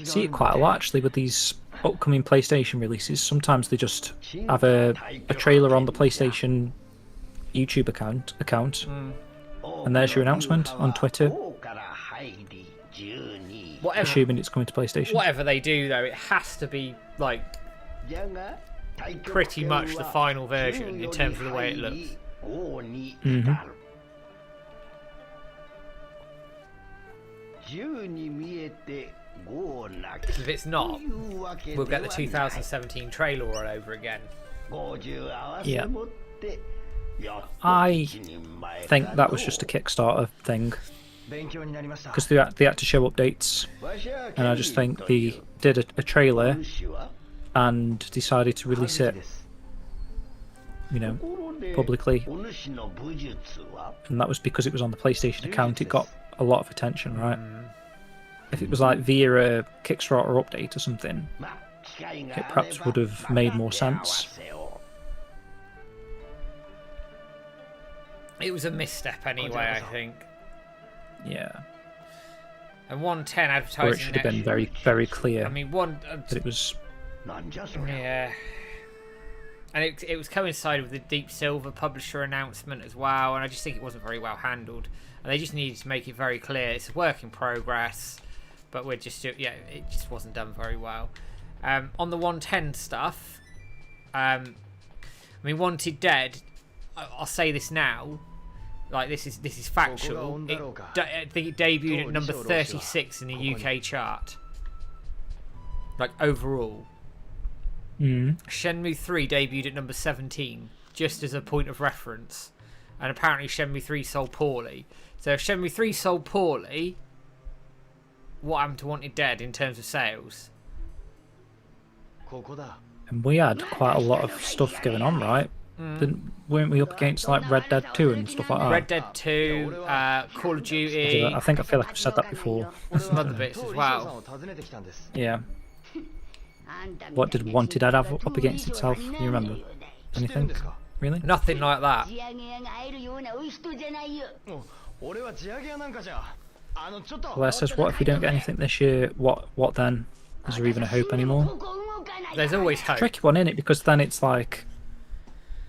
See it quite a lot actually with these upcoming PlayStation releases. Sometimes they just have a trailer on the PlayStation YouTube account, and there's your announcement on Twitter. Assuming it's coming to PlayStation. Whatever they do, though, it has to be like pretty much the final version in terms of the way it looks. If it's not, we'll get the 2017 trailer all over again. Yeah. I think that was just a Kickstarter thing. Because they had to show updates. And I just think they did a trailer and decided to release it, you know, publicly. And that was because it was on the PlayStation account. It got a lot of attention, right? If it was like via a Kickstarter update or something, it perhaps would have made more sense. It was a misstep anyway, I think. Yeah. And 110 Or advertising. it should have been very, very clear I mean, that it was. yeah. And it was coincided with the Deep Silver publisher announcement as well, and I just think it wasn't very well handled. And they just needed to make it very clear it's a work in progress, but it just wasn't done very well. On the 110 stuff, I mean, Wanted Dead. I'll say this now, like this is factual. I think it debuted at number 36 in the UK chart, like overall. Shenmue 3 debuted at number 17, just as a point of reference, and apparently Shenmue 3 sold poorly. So if Shenmue 3 sold poorly, what happened to Wanted Dead in terms of sales? And we had quite a lot of stuff going on, right? Weren't we up against like Red Dead 2 and stuff like that? Red Dead 2, Call of Duty. I think I feel like I've said that before. Some other bits as well. Yeah. What did Wanted Dead have up against itself? Do you remember? Anything? Really? Nothing like that. Well, says, what if we don't get anything this year? What then? Is there even a hope anymore? There's always hope. Tricky one, isn't it? Because then it's like,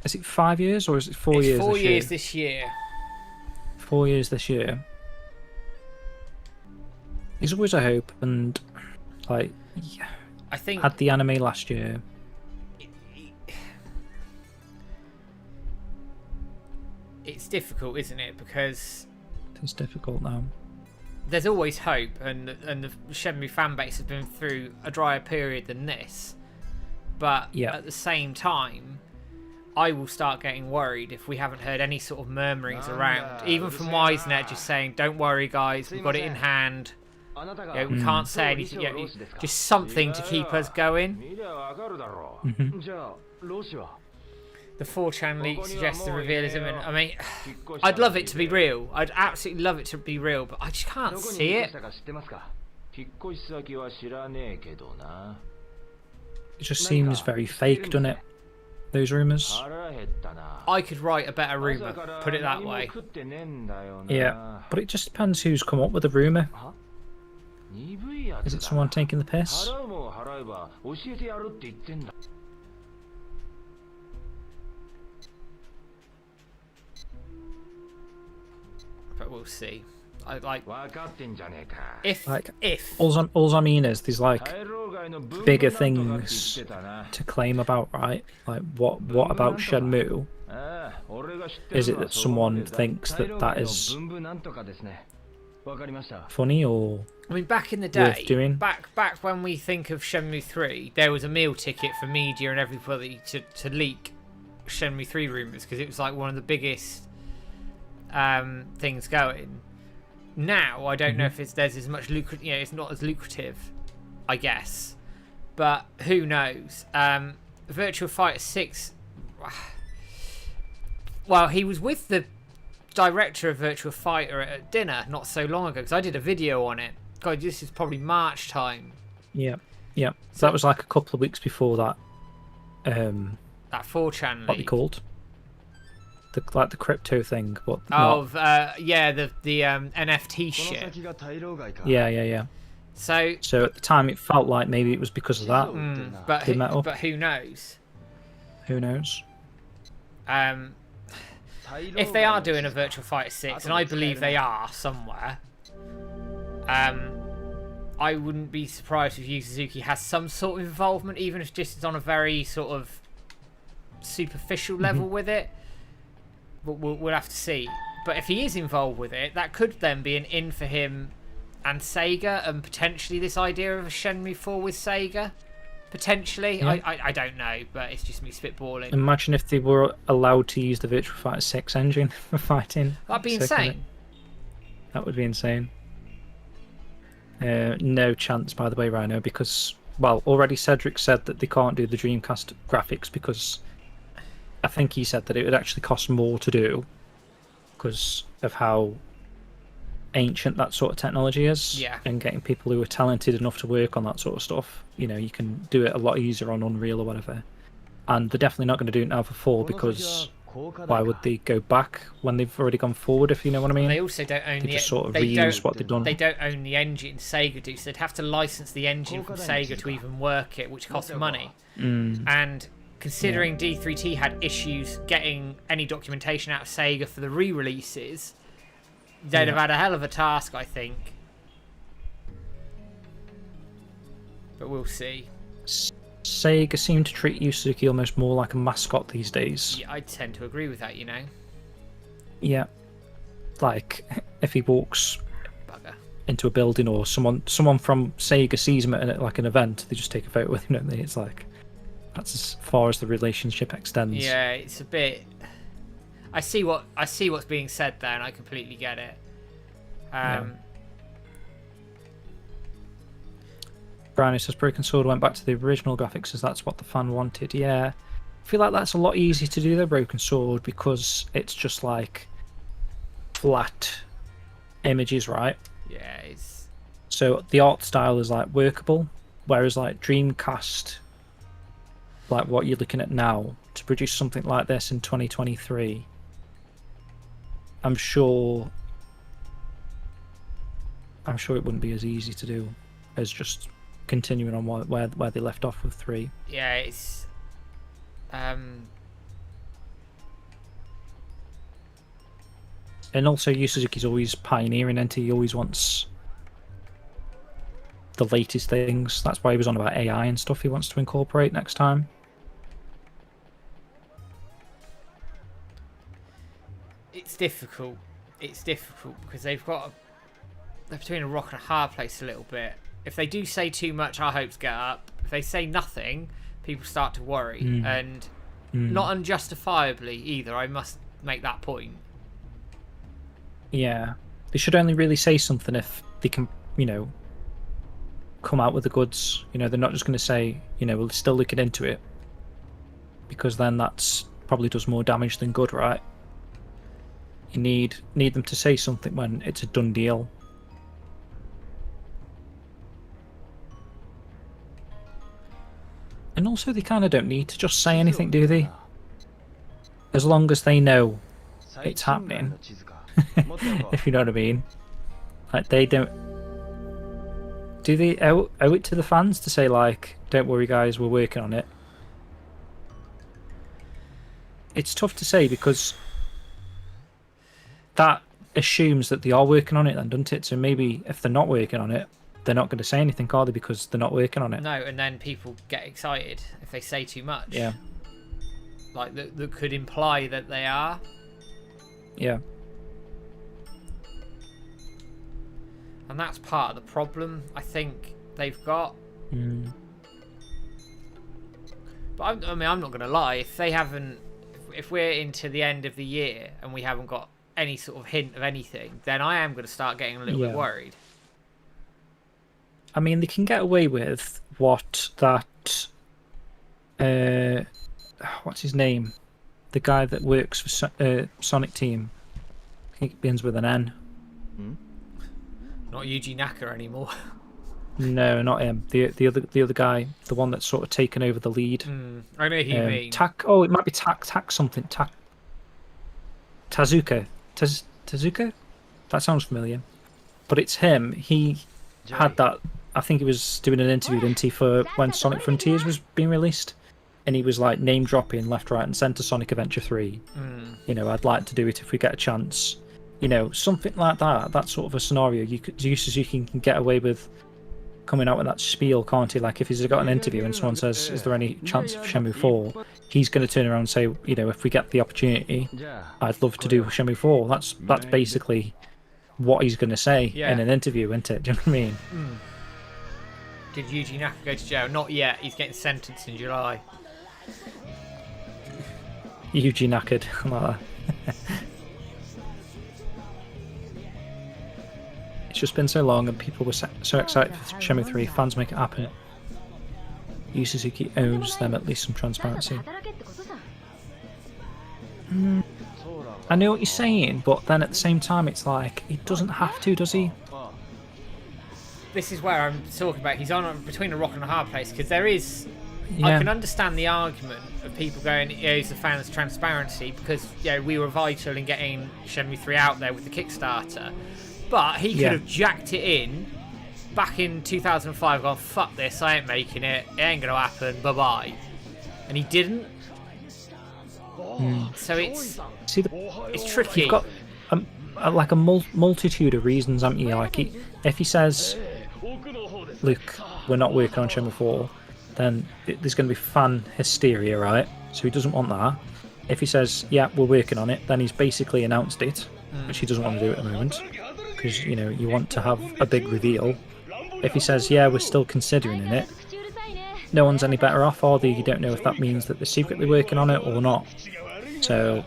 is it 5 years or is it 4 years? 4 years this year. 4 years this year. There's always a hope, and like, yeah. I think Had the anime last year. it's difficult, isn't it? Because It's difficult now. there's always hope, and the Shenmue fan base has been through a drier period than this. But at the same time, I will start getting worried if we haven't heard any sort of murmurings around, even from Wisenet, just saying, "Don't worry, guys, we've got it in hand." We can't say anything yet. Just something to keep us going. The 4chan leak suggests the reveal is imminent. I mean, I'd love it to be real. I'd absolutely love it to be real, but I just can't see it. It just seems very fake, doesn't it? Those rumours. I could write a better rumour, put it that way. Yeah, but it just depends who's come up with the rumour. Is it someone taking the piss? But we'll see. I like Like, if all I mean is there's like bigger things to claim about, right? Like what about Shenmue? Is it that someone thinks that is funny or I mean, back in the day, worth doing? back when we think of Shenmue 3, there was a meal ticket for media and everybody to leak Shenmue 3 rumours, because it was like one of the biggest things going. Now I don't know if there's as much lucrative. It's not as lucrative, I guess. But who knows? Virtua Fighter 6. Well, he was with the director of Virtua Fighter at dinner not so long ago, because I did a video on it. God, this is probably March time. Yeah. So that was like a couple of weeks before that. That 4chan leak. What they called? The crypto thing, but the NFT shit. Yeah. So at the time it felt like maybe it was because of that. But they met up. But who knows? Who knows? If they are doing a Virtua Fighter 6, and I believe they are somewhere, I wouldn't be surprised if Yu Suzuki has some sort of involvement, even if just on a very sort of superficial level with it. But we'll have to see. But if he is involved with it, that could then be an in for him and Sega, and potentially this idea of a Shenmue 4 with Sega. Potentially. Yeah. I don't know, but it's just me spitballing. Imagine if they were allowed to use the Virtua Fighter 6 engine for fighting. That'd be insane. That would be insane. No chance, by the way, Rhino, because, well, already Cedric said that they can't do the Dreamcast graphics because I think he said that it would actually cost more to do because of how ancient that sort of technology is. Yeah. And getting people who are talented enough to work on that sort of stuff. You can do it a lot easier on Unreal or whatever. And they're definitely not going to do it now for 4 because why would they go back when they've already gone forward, if you know what I mean? They also don't own They the. just sort of they reuse don't, what they've done. They don't own the engine. Sega do, so they'd have to license the engine from Sega to even work it, which costs money. And considering D3T had issues getting any documentation out of Sega for the re-releases, they'd have had a hell of a task, I think. But we'll see. Sega seem to treat Yu Suzuki almost more like a mascot these days. Yeah, I tend to agree with that, you know. Yeah. Like, if he walks Bugger. into a building or someone from Sega sees him at like an event, they just take a photo with him, don't they? It's like, that's as far as the relationship extends. Yeah, it's a bit. I see what's being said there, and I completely get it. Brownie says Broken Sword went back to the original graphics as that's what the fan wanted. Yeah, I feel like that's a lot easier to do though, Broken Sword, because it's just like flat images, right? Yeah, it's. So the art style is like workable, whereas like Dreamcast, like what you're looking at now, to produce something like this in 2023, I'm sure it wouldn't be as easy to do as just continuing on where they left off with 3. Yeah, it's. And also, Yu Suzuki's always pioneering, and he always wants the latest things. That's why he was on about AI and stuff he wants to incorporate next time. It's difficult. It's difficult because they're between a rock and a hard place a little bit. If they do say too much, our hopes get up. If they say nothing, people start to worry, and not unjustifiably either. I must make that point. Yeah, they should only really say something if they can, come out with the goods. They're not just going to say, we're still looking into it, because then that's probably does more damage than good, right? You need them to say something when it's a done deal. And also, they kind of don't need to just say anything, do they? As long as they know it's happening. If you know what I mean. Like, they don't... Do they owe it to the fans to say, like, don't worry guys, we're working on it? It's tough to say, because that assumes that they are working on it then, doesn't it? So maybe if they're not working on it, they're not going to say anything, are they? Because they're not working on it. No, and then people get excited if they say too much. Yeah. Like, that could imply that they are. Yeah. And that's part of the problem I think they've got. But I'm not going to lie. If they haven't, if we're into the end of the year and we haven't got any sort of hint of anything, then I am going to start getting a little bit worried. I mean, they can get away with what that... what's his name? The guy that works for Sonic Team. I think it begins with an N. Not Yuji Naka anymore. No, not him. The other guy, the one that's sort of taken over the lead. I know who you mean. It might be Tak something. Tazuka. Tazuka? That sounds familiar. But it's him. He had that. I think he was doing an interview, didn't he, for when Sonic Frontiers was being released, and he was like name dropping left, right, and centre Sonic Adventure 3. I'd like to do it if we get a chance. Something like that. That sort of a scenario. Yu Suzuki can get away with coming out with that spiel, can't he? Like, if he's got an interview and someone says, "Is there any chance of Shenmue 4?" He's going to turn around and say, "If we get the opportunity, I'd love to do Shenmue 4." That's basically what he's going to say in an interview, isn't it? Do you know what I mean? Did Yuji Naka go to jail? Not yet. He's getting sentenced in July. Yuji knackered. It's just been so long and people were so excited for Shenmue 3. Fans make it happen. Yu Suzuki owes them at least some transparency. I know what you're saying, but then at the same time it's like, he doesn't have to, does he? This is where I'm talking about. He's on between a rock and a hard place, because there is Yeah. can understand the argument of people going, he's the fans' transparency, because we were vital in getting Shenmue 3 out there with the Kickstarter. But he could have jacked it in back in 2005, gone, fuck this, I ain't making it, it ain't gonna happen, bye-bye. And he didn't. So it's tricky. You've got like a multitude of reasons, haven't you? Like, if he says, look, we're not working on Shenmue 4, then there's going to be fan hysteria, right? So he doesn't want that. If he says, yeah, we're working on it, then he's basically announced it, which he doesn't want to do at the moment, because, you want to have a big reveal. If he says, yeah, we're still considering it, no one's any better off, or you don't know if that means that they're secretly working on it or not. So,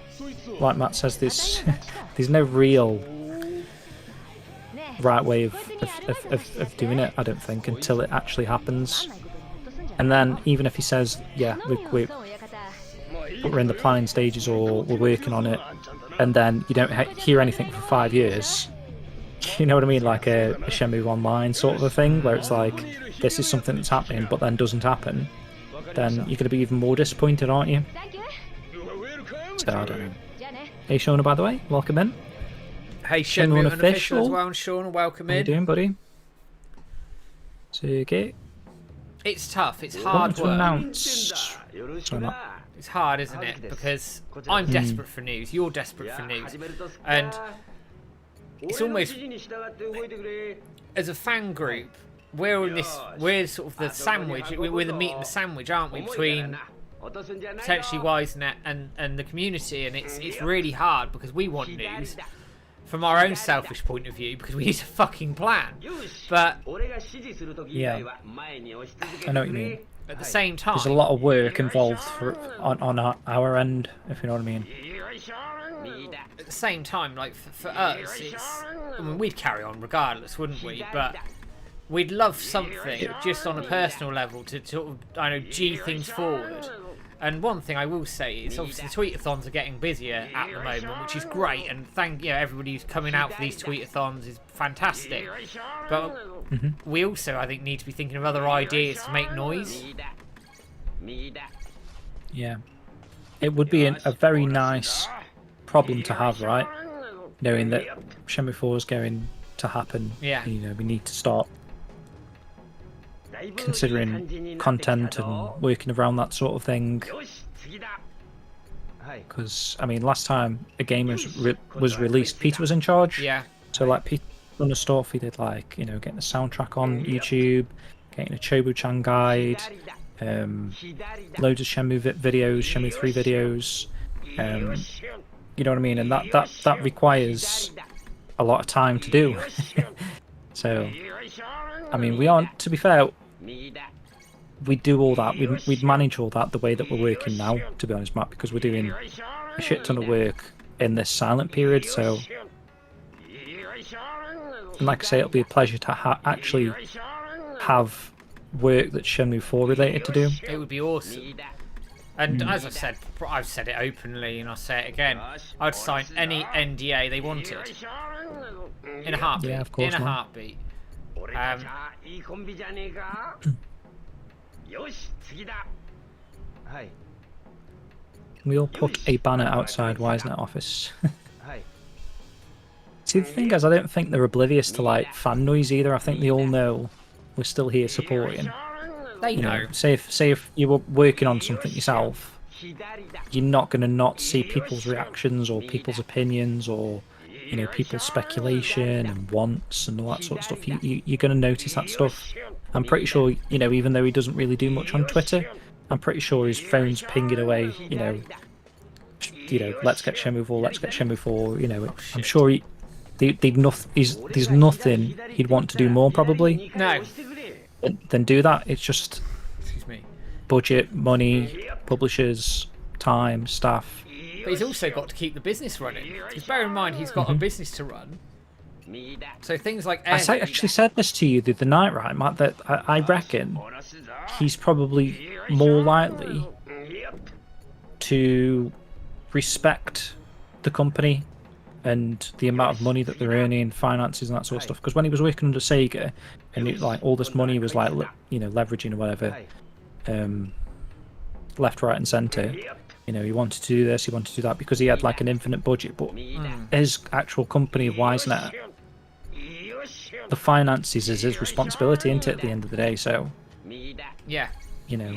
like Matt says, there's no real right way of doing it, I don't think, until it actually happens. And then, even if he says, yeah, look, we're in the planning stages or we're working on it, and then you don't hear anything for 5 years, you know what I mean? Like a Shenmue Online sort of a thing, where it's like, this is something that's happening, but then doesn't happen, then you're going to be even more disappointed, aren't you? So, I don't know. Hey, Shauna, by the way, welcome in. Hey, Shenmue Shenmue Unofficial as well, and Sean, welcome in. How you doing, buddy? Okay. It's tough, it's hard To work. announce... Sorry, Matt. It's hard, isn't it? Because I'm desperate for news, you're desperate for news. And it's almost, as a fan group, we're sort of the sandwich, we're the meat and the sandwich, aren't we, between potentially Wisenet and the community, and it's really hard because we want news from our own selfish point of view because we need a fucking plan. But Yeah, I know what you mean. at the same time, There's a lot of work involved on our end, if you know what I mean. at the same time, like for us, we'd carry on regardless, wouldn't we? But we'd love something just on a personal level to sort of, G things forward. And one thing I will say is obviously the tweetathons are getting busier at the moment, which is great, and thank everybody who's coming out for these tweetathons is fantastic. But we also, I think, need to be thinking of other ideas to make noise. Yeah. It would be a very nice problem to have, right? Knowing that Shenmue 4 is going to happen. Yeah. We need to start considering content and working around that sort of thing. Because, last time a game was released, Peter was in charge. Yeah. So, like, Peter done the stuff. He did, like, getting a soundtrack on YouTube, getting a Chobu-chan guide, loads of Shenmue videos, Shenmue 3 videos. You know what I mean? And that requires a lot of time to do. So, we aren't, to be fair, we do all that. We'd manage all that the way that we're working now, to be honest, Matt, because we're doing a shit ton of work in this silent period. So, and like I say, it'll be a pleasure to actually have work that's Shenmue 4 related to do. It would be awesome. And as I've said it openly, and I'll say it again, I'd sign any NDA they wanted. In a heartbeat. Yeah, of course, in a man. heartbeat. We all put a banner outside Wisenet office. See, the thing is, I don't think they're oblivious to, like, fan noise either. I think they all know we're still here supporting. They know. Say if you were working on something yourself, you're not going to not see people's reactions or people's opinions or people's speculation and wants and all that sort of stuff. You're going to notice that stuff. I'm pretty sure, even though he doesn't really do much on Twitter, I'm pretty sure his phone's pinging away, let's get Shenmue 4, let's get Shenmue 4, I'm sure there's nothing he'd want to do more, probably. No. Than do that. It's just Excuse me. budget, money, publishers, time, staff. But he's also got to keep the business running. Because bear in mind, he's got a business to run. So things like... I actually said this to you the other night, right, Matt, that I reckon he's probably more likely to respect the company and the amount of money that they're earning, finances and that sort of stuff. Because when he was working under Sega, and all this money was leveraging or whatever, left, right, and centre. You know, he wanted to do this, he wanted to do that because he had like an infinite budget. But his actual company, WiseNet, the finances is his responsibility, isn't it? At the end of the day, so Yeah. you know,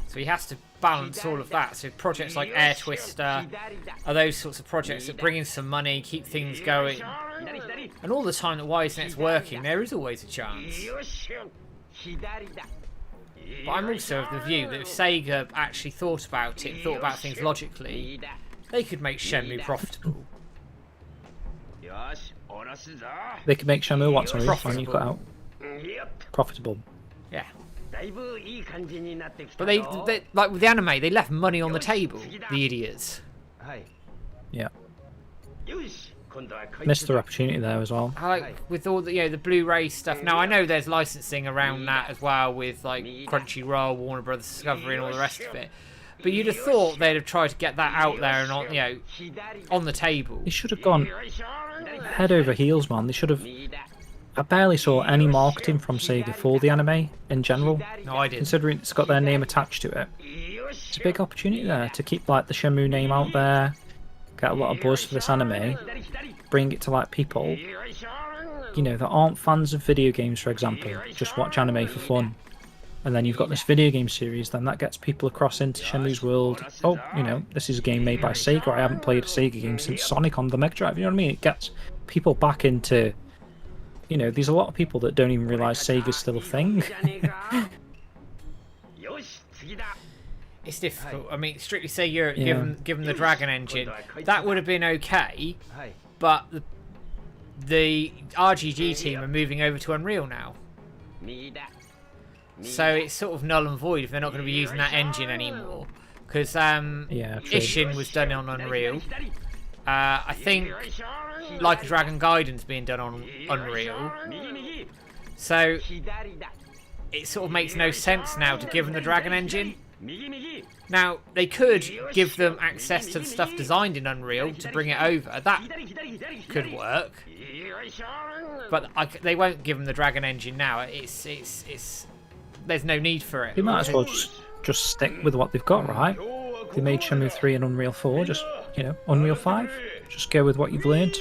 So he has to balance all of that. So projects like Air Twister are those sorts of projects that bring in some money, keep things going. And all the time that WiseNet's working, there is always a chance. But I'm also of the view that if Sega actually thought about it, thought about things logically, they could make Shenmue profitable. they could make Shenmue what? Sorry, when you Profitable. cut out. Profitable. Yeah. But they like with the anime, they left money on the table, the idiots. はい Yeah. Missed their opportunity there as well. I like with all the the Blu-ray stuff. Now I know there's licensing around that as well with like Crunchyroll, Warner Brothers Discovery, and all the rest of it. But you'd have thought they'd have tried to get that out there and on on the table. They should have gone head over heels, man. They should have. I barely saw any marketing from Sega for the anime in general. No, I didn't. Considering it's got their name attached to it, it's a big opportunity there to keep like the Shenmue name out there, get a lot of buzz for this anime, bring it to like people, you know, that aren't fans of video games, for example, just watch anime for fun. And then you've got this video game series, then that gets people across into Shenmue's world. Oh, you know, this is a game made by Sega. I haven't played a Sega game since Sonic on the Mega Drive. You know what I mean? It gets people back into, you know, there's a lot of people that don't even realise Sega's still a thing. It's difficult. I mean, strictly say you're given the Dragon engine, that would have been okay, はい but the RGG team are moving over to Unreal now. So it's sort of null and void if they're not going to be using that engine anymore. Because Yeah, true. Ishin was done on Unreal. I think Like a Dragon Gaiden's being done on Unreal. So it sort of makes no sense now to give them the Dragon engine. Now, they could give them access to the stuff designed in Unreal to bring it over. That could work. But they won't give them the Dragon engine now. It's there's no need for it. They might as well just stick with what they've got, right? They made Shenmue 3 and Unreal 4, just, you know, Unreal 5. Just go with what you've learned.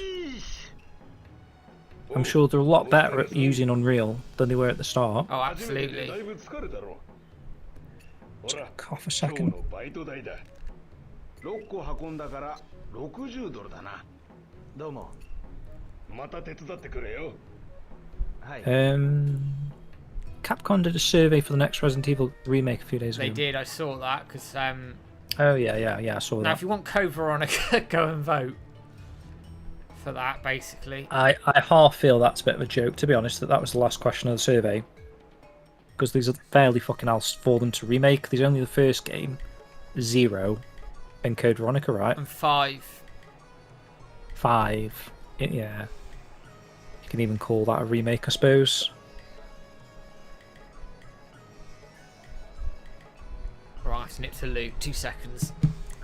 I'm sure they're a lot better at using Unreal than they were at the start. Oh, absolutely. Cough a second. 6個運んだから60ドルだな。どうもまた手伝ってくれよ。はい Capcom did a survey for the next Resident Evil remake a few days ago. They did, I saw that, because... Oh, yeah, I saw now, that. if you want Code Veronica, go and vote for that, basically. I half feel that's a bit of a joke, to be honest, that was the last question of the survey. Because there's barely fucking else for them to remake. There's only the first game, 0, and Code Veronica, right? And 5. 5. Yeah. You can even call that a remake, I suppose. Right, nip to loot. 2 seconds.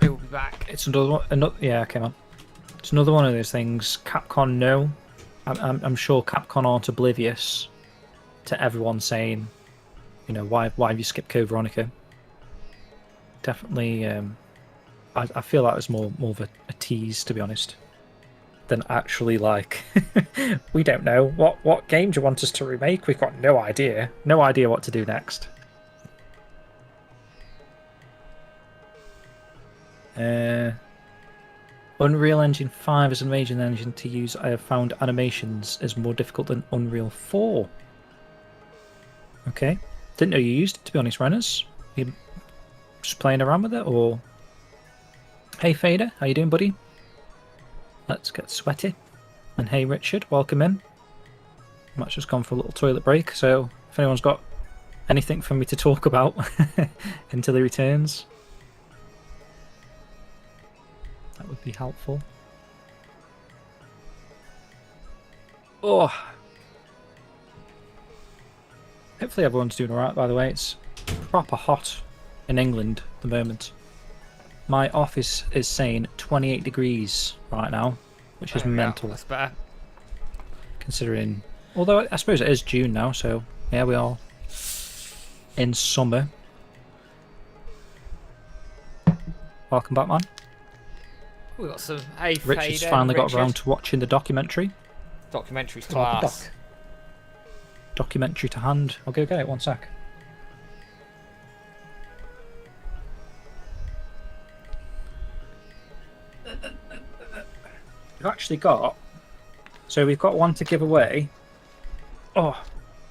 It will be back. It's another one. Yeah, come on. It's another one of those things. Capcom, no. I'm sure Capcom aren't oblivious to everyone saying, you know, why have you skipped Code Veronica? Definitely, I feel that was more of a tease, to be honest, than actually like, we don't know what game do you want us to remake? We've got no idea what to do next. Unreal Engine 5 is an amazing engine to use. I have found animations is more difficult than Unreal 4. Okay. Didn't know you used it, to be honest, Renners. You just playing around with it, or... Hey Fader, how you doing, buddy? Let's get sweaty. And hey Richard, welcome in. Matt's just gone for a little toilet break, so if anyone's got anything for me to talk about until he returns, that would be helpful. Oh! Hopefully everyone's doing alright, by the way. It's proper hot in England at the moment. My office is saying 28 degrees right now, which is mental. That's better. Considering... Although I suppose it is June now, so yeah, we are in summer. welcome back, man. We got some A Richard's finally got around to watching the documentary. Documentary's Oh, the class. Documentary to hand. I'll go get it, one sec. We've actually got... So we've got one to give away. Oh,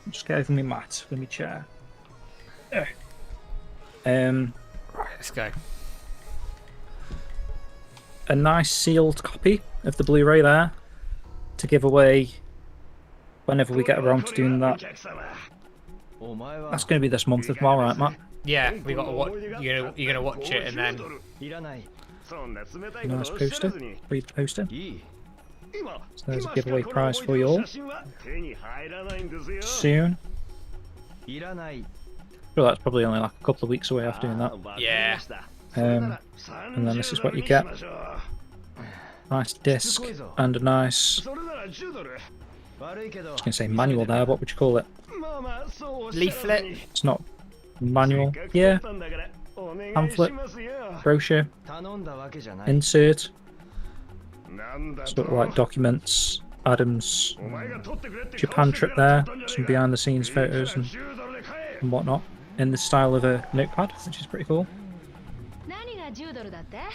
I'm just getting me mat with my chair. Right, let's go. A nice sealed copy of the Blu-ray there to give away whenever we get around to doing that. That's going to be this month as well, right, Matt? Yeah, we got to watch. You're gonna watch it and then. Nice poster. Read the poster. So there's a giveaway prize for you all. Soon. Well, that's probably only like a couple of weeks away after doing that. Yeah. And then this is what you get. Nice disc and a nice... I was going to say manual there, what would you call it? Leaflet. It's not manual. Yeah. Pamphlet. Brochure. Insert. Sort of like documents. Adam's Japan trip there. Some behind the scenes photos and whatnot. In the style of a notepad, which is pretty cool.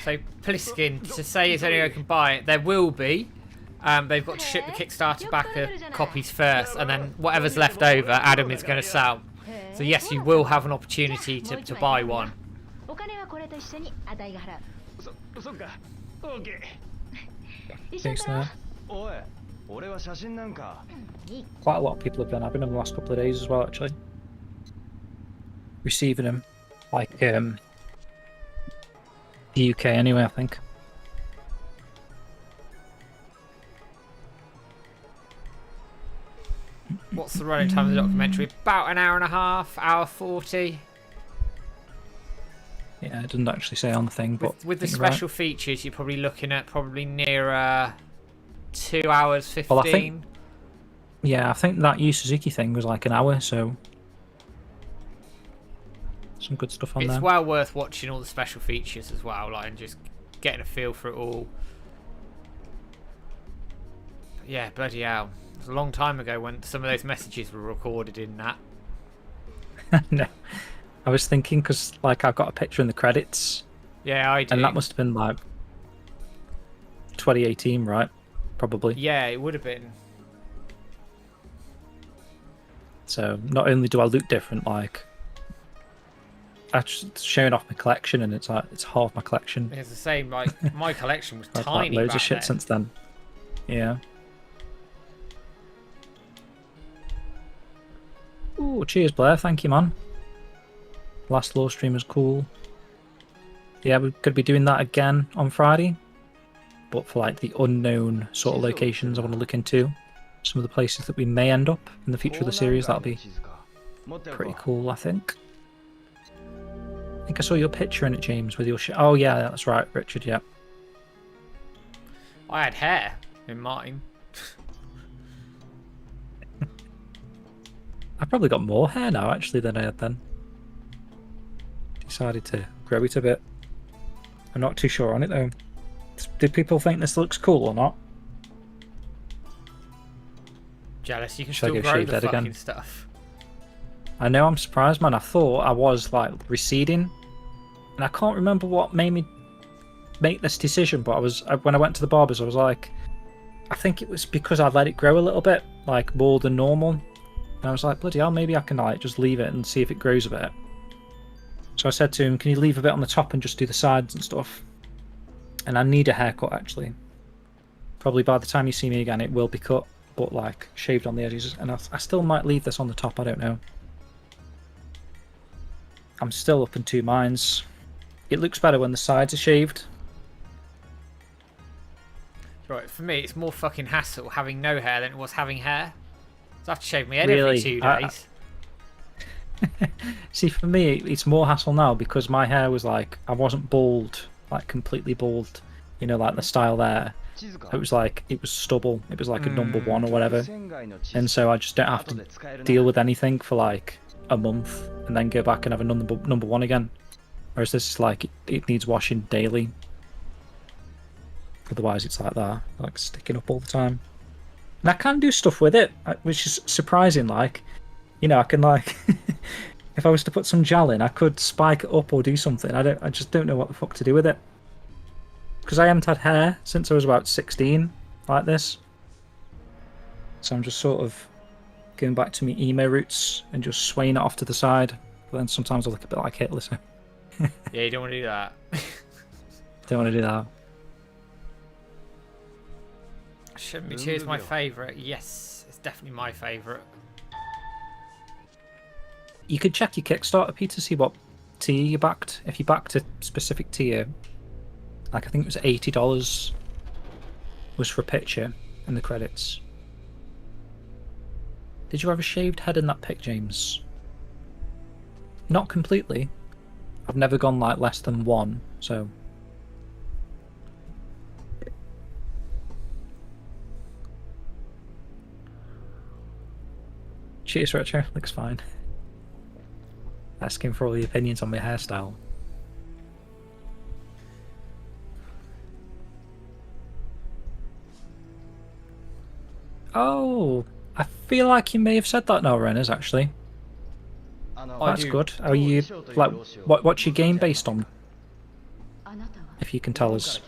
So Pliskin, to say it's only I can buy it, there will be. They've got to ship the Kickstarter back copies first, and then whatever's left over, Adam is going to sell. So yes, you will have an opportunity to buy one. Thanks there. Quite a lot of people have been having them the last couple of days as well, actually. Receiving them, like the UK anyway, I think. What's the running time of the documentary? About an hour and a half, hour 40. Yeah, it doesn't actually say on the thing, but With the special features, you're probably looking at nearer 2 hours 15. Well, I think that Yu Suzuki thing was like an hour, so some good stuff on there. It's well worth watching all the special features as well, like, and just getting a feel for it all. But yeah, bloody hell. It was a long time ago when some of those messages were recorded in that. No. I was thinking, because like I've got a picture in the credits. Yeah, I do. And that must have been like 2018, right? Probably. Yeah, it would have been. So not only do I look different, like I'm just showing off my collection, and it's like it's half my collection. It's the same. Like my collection was I've tiny. Like loads back of shit then. since then. Yeah. Ooh, cheers, Blair. Thank you, man. Last low stream was cool. Yeah, we could be doing that again on Friday, but for like the unknown sort of locations I want to look into. Some of the places that we may end up in the future of the series. That'll be pretty cool, I think. I think I saw your picture in it, James, with your oh yeah, that's right, Richard, yeah. I had hair in mine. I've probably got more hair now, actually, than I had then. Decided to grow it a bit. I'm not too sure on it, though. Did people think this looks cool or not? Jealous, you can Should I still go grow shave the that fucking again? stuff. I know, I'm surprised, man. I thought I was, like, receding. And I can't remember what made me make this decision, but when I went to the barbers, I was like, I think it was because I let it grow a little bit, like, more than normal. And I was like, bloody hell, maybe I can, like, just leave it and see if it grows a bit. So I said to him, can you leave a bit on the top and just do the sides and stuff? And I need a haircut, actually. Probably by the time you see me again, it will be cut, but, like, shaved on the edges. And I still might leave this on the top, I don't know. I'm still up in two minds. It looks better when the sides are shaved. Right, for me, it's more fucking hassle having no hair than it was having hair. So I have to shave my head Really? every 2 days. See, for me, it's more hassle now because my hair was like, I wasn't bald, like completely bald, you know, like the style there. It was like, it was stubble. It was like a number one or whatever. And so I just don't have to deal with anything for like a month and then go back and have a number one again. Whereas this is like it needs washing daily. Otherwise, it's like that, like sticking up all the time. And I can do stuff with it, which is surprising. Like, you know, I can like, if I was to put some gel in, I could spike it up or do something. I just don't know what the fuck to do with it. Because I haven't had hair since I was about 16, like this. So I'm just sort of going back to my emo roots and just swaying it off to the side. But then sometimes I look a bit like Hitler, so Yeah, you don't want to do that. don't want to do that. Shenmue 2 is my favourite. Yes, it's definitely my favourite. You could check your Kickstarter, Peter, to see what tier you backed. If you backed a specific tier, like I think it was $80 was for a picture in the credits. Did you have a shaved head in that pic, James? Not completely. I've never gone like less than 1, so. Cheers, Retro. Looks fine. Asking for all the opinions on my hairstyle. Oh, I feel like you may have said that now, Renners, actually. That's good. Are you, like, what's your game based on? If you can tell us.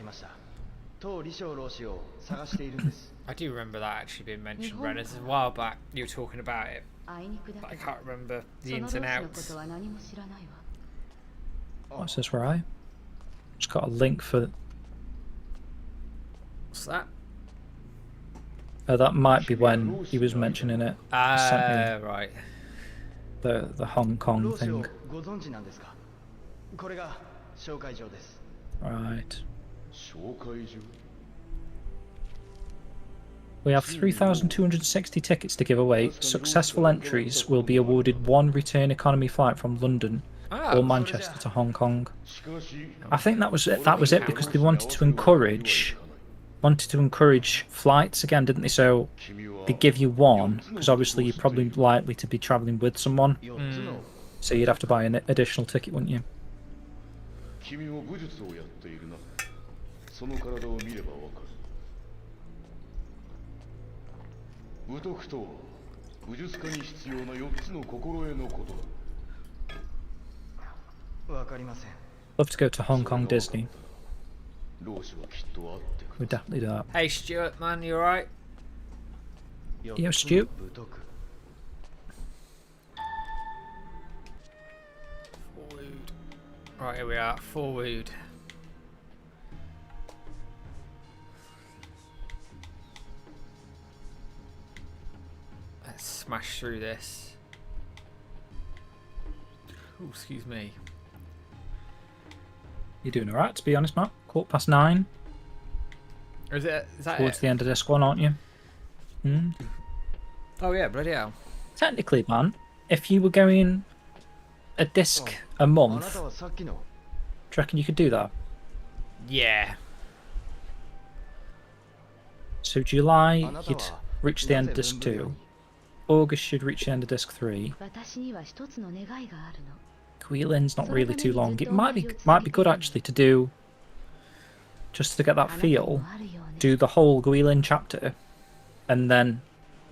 I do remember that actually being mentioned, Ren. It's a while back you were talking about it, but I can't remember the ins and outs. What's this, right? Just got a link for. What's that? That might be when he was mentioning it. Sent me Right. the Hong Kong thing. Right. We have 3,260 tickets to give away. Successful entries will be awarded 1 return economy flight from London or Manchester to Hong Kong. I think that was it. That was it because they wanted to encourage flights again, didn't they? So they give you 1 because obviously you're probably likely to be travelling with someone. So you'd have to buy an additional ticket, wouldn't you? 君も武術をやっているな。その体を見ればわかる。武徳とは武術家に必要な4つの心得のことだ。わかりません。Love to go to Hong Kong Disney. 老子はきっと会ってく We'd る。 definitely do that. Hey Stuart, man, you alright? Yeah, Stu. Forward. Right, here we are. Forward. Let's smash through this. Oh, excuse me. You're doing alright, to be honest, Matt. 9:15. Is that Towards it? the end of this one, aren't you? Hmm. Oh yeah, bloody hell. Technically, man, if you were going a disc a month, do you reckon you could do that? Yeah. So July, you'd reach the end of disc 2. August, you'd reach the end of disc 3. Guilin's not really too long. It might be good actually to do, just to get that feel, do the whole Guilin chapter, and then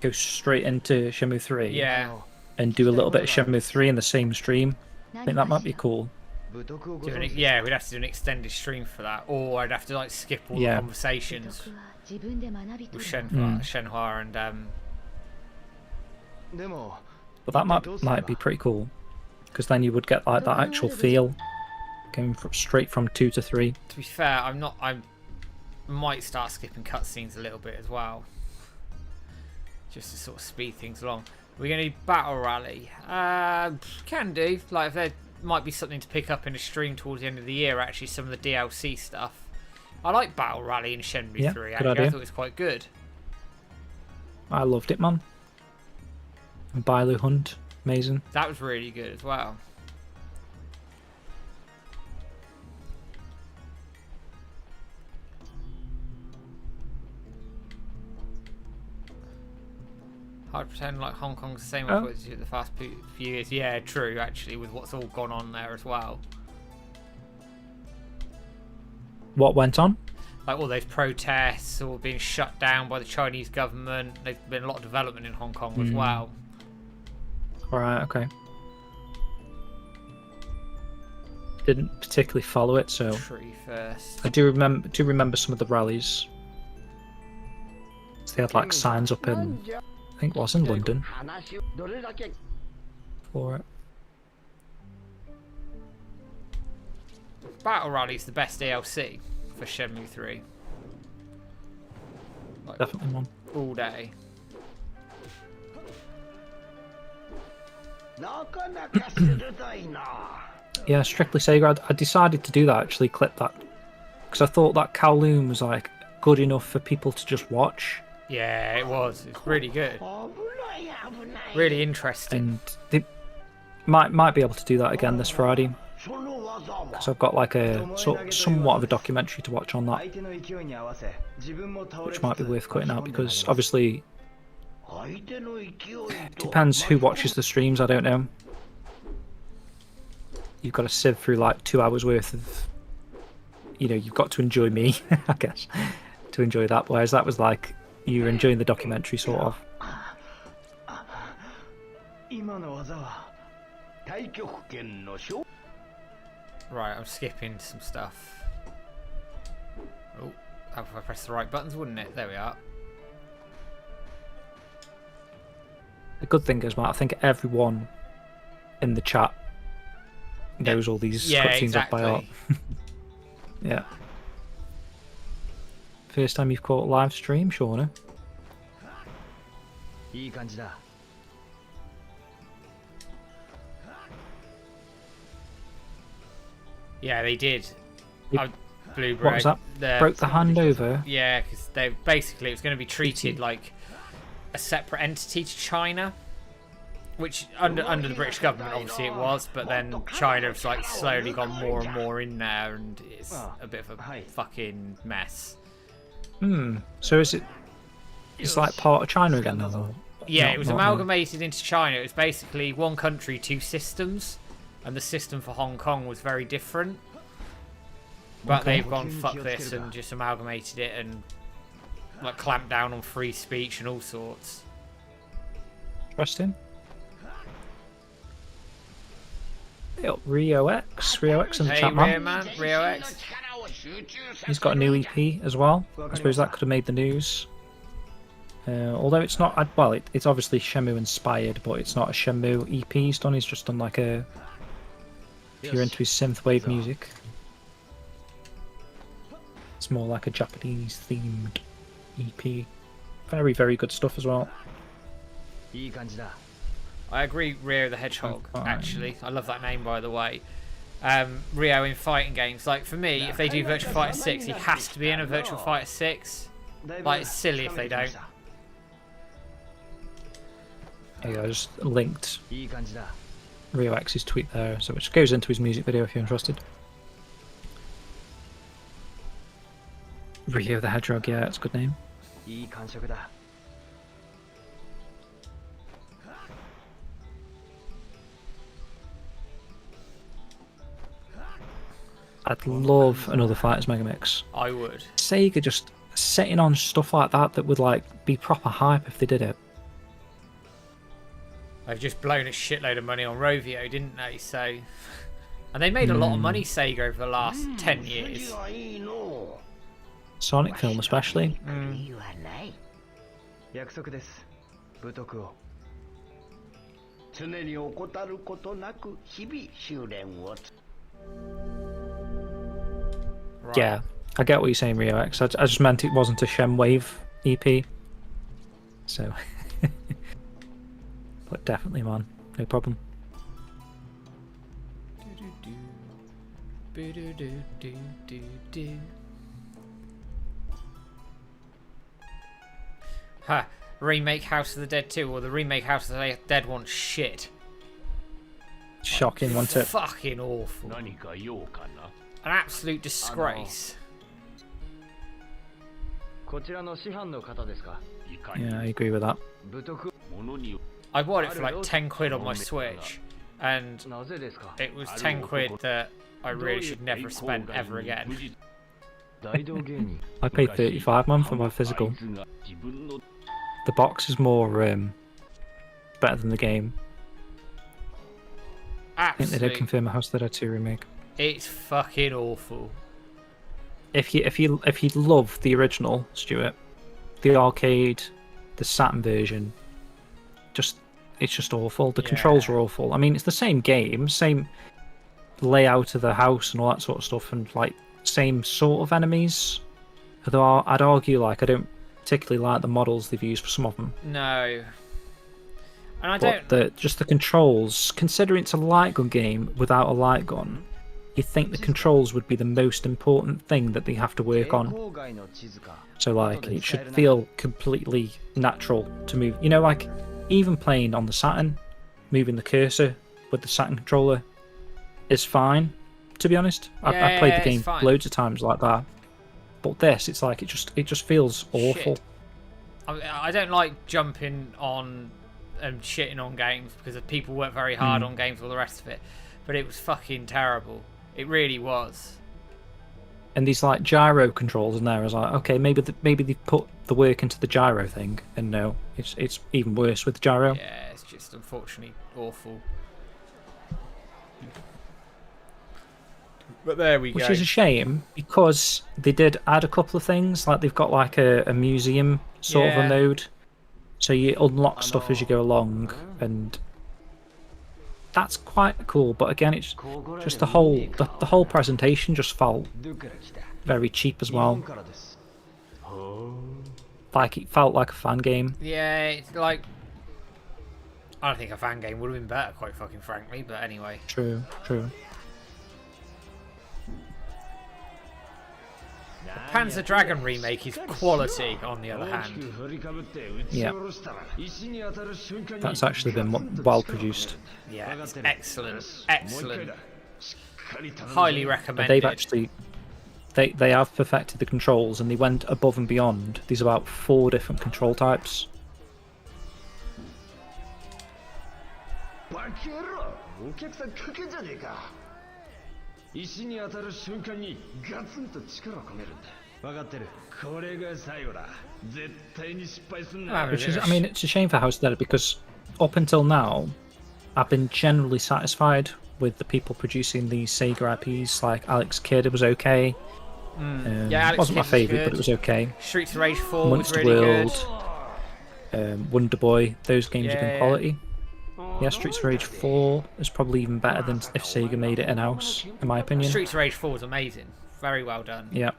go straight into Shenmue 3. Yeah. And do a little bit of Shenmue 3 in the same stream. I think that might be cool. Yeah, we'd have to do an extended stream for that, or I'd have to like skip all the conversations with Shenhua and But that might be pretty cool, because then you would get like that actual feel, going straight from 2 to 3. To be fair, I might start skipping cutscenes a little bit as well, just to sort of speed things along. We're gonna need battle rally. Can do. Like if there might be something to pick up in a stream towards the end of the year. Actually, some of the DLC stuff. I like battle rally in Shenmue 3. Actually, I thought it was quite good. I loved it, man. And Bailu Hunt, amazing. That was really good as well. Hard to pretend like Hong Kong's the same as the past few years. Yeah, true, actually, with what's all gone on there as well. What went on? Like all those protests or being shut down by the Chinese government. There's been a lot of development in Hong Kong as well. Alright, okay. Didn't particularly follow it, so Tree first. I do remember some of the rallies. They had like signs up in, I think it was in London for it. Battle Rally's the best DLC for Shenmue 3. Like, Definitely one. all day. Yeah, strictly Sega. I decided to do that, actually, clip that, because I thought that Kowloon was like good enough for people to just watch. Yeah, it was. It's really good. Really interesting. And they might be able to do that again this Friday, because I've got like a somewhat of a documentary to watch on that, which might be worth cutting out, because obviously it depends who watches the streams. I don't know. You've got to sieve through like 2 hours worth of, you've got to enjoy me, I guess, to enjoy that. Whereas that was like you were enjoying the documentary, sort of. Right, I'm skipping some stuff. Oh, if I press the right buttons, wouldn't it? There we are. The good thing is, Matt, I think everyone in the chat knows all these cutscenes off by heart. Yeah. First time you've caught live stream, Shauna? Yeah, they did. Blueberry. What was that? Broke the hand over? Yeah, because it was going to be treated like a separate entity to China, which under the British government obviously it was, but then China's like slowly gone more and more in there, and it's a bit of a fucking mess. So it's like part of China again now? Yeah, it was amalgamated into China. It was basically one country, two systems, and the system for Hong Kong was very different. But they've gone fuck this and just amalgamated it and like clamped down on free speech and all sorts. Interesting. Rio X in the chat, man. Rio X. He's got a new EP as well. I suppose that could have made the news. Although it's not, well, it's obviously Shenmue inspired, but it's not a Shenmue EP he's done. He's just done like a, if you're into his synthwave music, it's more like a Japanese themed EP. Very, very good stuff as well. I agree, Rio the Hedgehog, actually. I love that name, by the way. Rio in fighting games. Like, for me, if they do Virtua Fighter 6, he has to be in a Virtua Fighter 6. Like, it's silly if they don't. There you go, I just linked Rio X's tweet there, so which goes into his music video if you're interested. Rio the Hedgehog, yeah, it's a good name. I'd love another Fighters Megamix. I would. Sega just setting on stuff like that would like be proper hype if they did it. They've just blown a shitload of money on Rovio, didn't they? So, and they made a lot of money, Sega, over the last 10 years. Sonic film especially. Right. Yeah, I get what you're saying, Rio X. I just meant it wasn't a Shenwave EP. So, but definitely, man, no problem. Ha! Remake House of the Dead 2, or the remake House of the Dead one, shit. Shocking, wasn't it? Fucking awful. An absolute disgrace. Yeah, I agree with that. I bought it for like 10 quid on my Switch, and it was 10 quid that I really should never have spent ever again. I paid £35 for my physical. The box is more better than the game. I think they did Absolutely. confirm a House of the Dead 2 remake. It's fucking awful. If you love the original, Stuart, the arcade, the Saturn version, it's just awful. The controls are awful. I mean, it's the same game, same layout of the house and all that sort of stuff, and like same sort of enemies. Although I'd argue, like, I don't particularly like the models they've used for some of them. No. And I But don't. just the controls, considering it's a light gun game without a light gun, you think the controls would be the most important thing that they have to work on. So, like, it should feel completely natural to move. You know, like, even playing on the Saturn, moving the cursor with the Saturn controller is fine, to be honest. I played the game loads of times like that. But this, it's like, it just feels awful. Shit. I don't like jumping on and shitting on games because people work very hard on games, all the rest of it. But it was fucking terrible. It really was. And these like gyro controls in there, I was like, okay, maybe they put the work into the gyro thing, and no, it's even worse with the gyro. Yeah, it's just unfortunately awful. But there we go. Which is a shame, because they did add a couple of things, like they've got like a museum sort of a mode, so you unlock stuff as you go along, and that's quite cool. But again, it's just the whole presentation just felt very cheap as well. Like, it felt like a fan game. Yeah, it's like, I don't think a fan game would have been better, quite fucking frankly. But anyway. True. Panzer Dragoon remake is quality, on the other hand. Yeah, that's actually been well produced. Yeah, it's excellent. Highly recommended. They've actually they have perfected the controls, and they went above and beyond. There's about 4 different control types. Which is, I mean, it's a shame for House of the Dead, because up until now, I've been generally satisfied with the people producing these Sega IPs. Like Alex Kidd, it was okay. Yeah, Alex wasn't my Kidd was favourite, good. but it was okay. Streets of Rage 4 was Monster really World, good. Wonder Boy, those games have been Yeah. quality. Yeah, Streets of Rage 4 is probably even better than if Sega made it in-house, in my opinion. Streets of Rage 4 was amazing. Very well done. Yeah.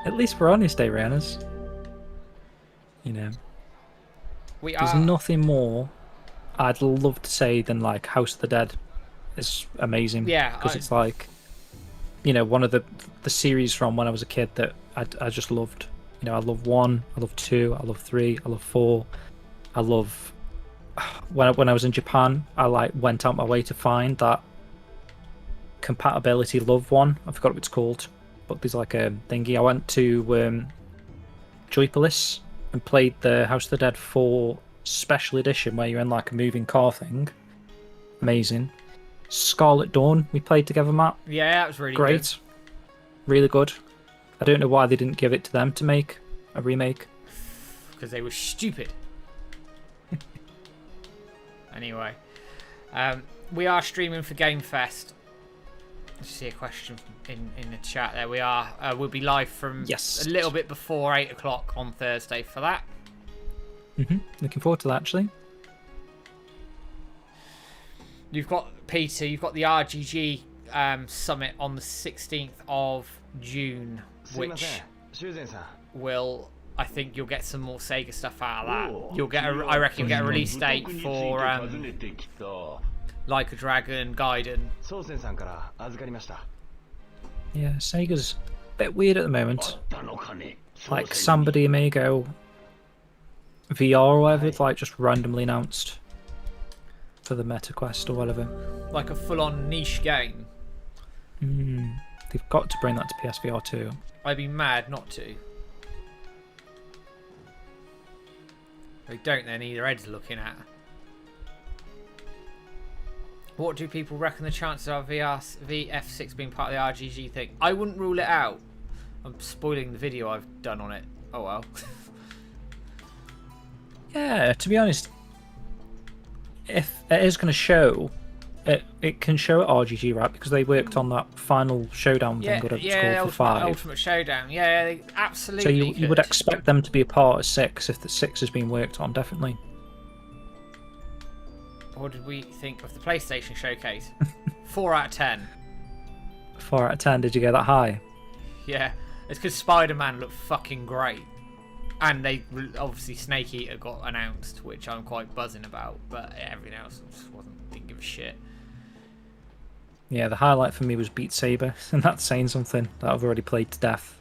At least we're honest, Arianas. You know. We There's are. nothing more I'd love to say than like House of the Dead is amazing. Yeah, because it's like, you know, one of the series from when I was a kid that I just loved. You know, I love 1, I love 2, I love 3, I love 4. I love when I was in Japan, I like went out my way to find that compatibility love one. I forgot what it's called, but there's like a thingy. I went to Joypolis and played the House of the Dead 4 special edition, where you're in like a moving car thing. Amazing. Scarlet Dawn, we played together, Matt. Yeah, that was really Great. good. Really good. I don't know why they didn't give it to them to make a remake. Because they were stupid. Anyway, we are streaming for Game Fest. I see a question in the chat there. We are. We'll be live from a little bit before 8 o'clock on Thursday for that. Looking forward to that, actually. You've got, Peter, you've got the RGG summit on the 16th of June, which will, I think you'll get some more Sega stuff out of that. You'll get I reckon you'll get a release date for Like a Dragon, Gaiden. Yeah, Sega's a bit weird at the moment. Like somebody may go VR or whatever, it's like just randomly announced for the MetaQuest or whatever. Like a full-on niche game. They've got to bring that to PSVR 2. I'd be mad not to. They don't, then either Ed's looking at. What do people reckon the chances are of VF6 being part of the RGG thing? I wouldn't rule it out. I'm spoiling the video I've done on it. Oh well. Yeah, to be honest, if it is going to show, it can show at RGG, right? Because they worked on that final showdown thing, whatever it's called, for 5. Ultimate Showdown. Yeah, they So absolutely. you would expect them to be a part of 6 if the 6 is being worked on, definitely. What did we think of the PlayStation Showcase? 4 out of 10. 4 out of 10. Did you get that high? Yeah, it's because Spider-Man looked fucking great. And they obviously Snake Eater got announced, which I'm quite buzzing about, but everything else just didn't give a shit. Yeah, the highlight for me was Beat Saber, and that's saying something that I've already played to death.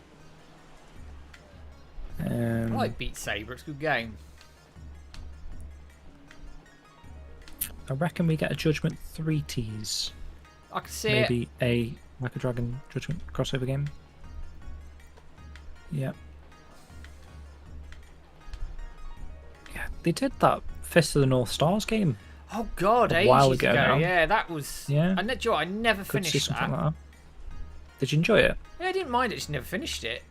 I like Beat Saber, it's a good game. I reckon we get a Judgment 3 tease. I can see it. Maybe a Like a Dragon Judgment crossover game. Yep. Yeah, they did that Fist of the North Stars game. Oh god, A while ages ago now. Yeah, that was. Yeah. I never Could see finished something that. like that. Did you enjoy it? Yeah, I didn't mind it, just never finished it.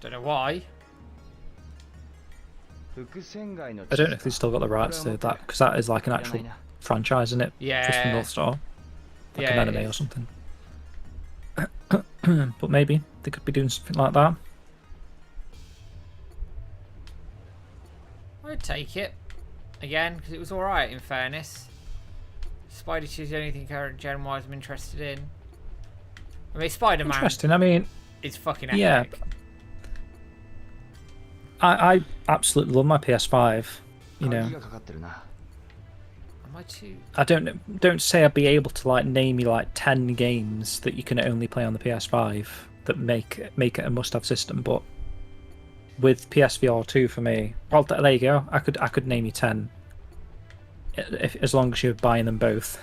Don't know why. I don't know if they still got the rights to that, because that is like an actual franchise, isn't it? Yeah. Just the North Star. Like Yeah, an it anime or is. something. But maybe they could be doing something like that. I'd take it. Again, because it was alright, in fairness. Spidey 2 is the only thing current gen-wise I'm interested in. I mean, Spider-Man Interesting. I mean, is fucking epic. yeah. I absolutely love my PS5. You know, Am I too... I don't say I'd be able to like name you like 10 games that you can only play on the PS5 that make it a must-have system, but with PSVR 2 for me, well, there you go. I could name you 10, as long as you're buying them both,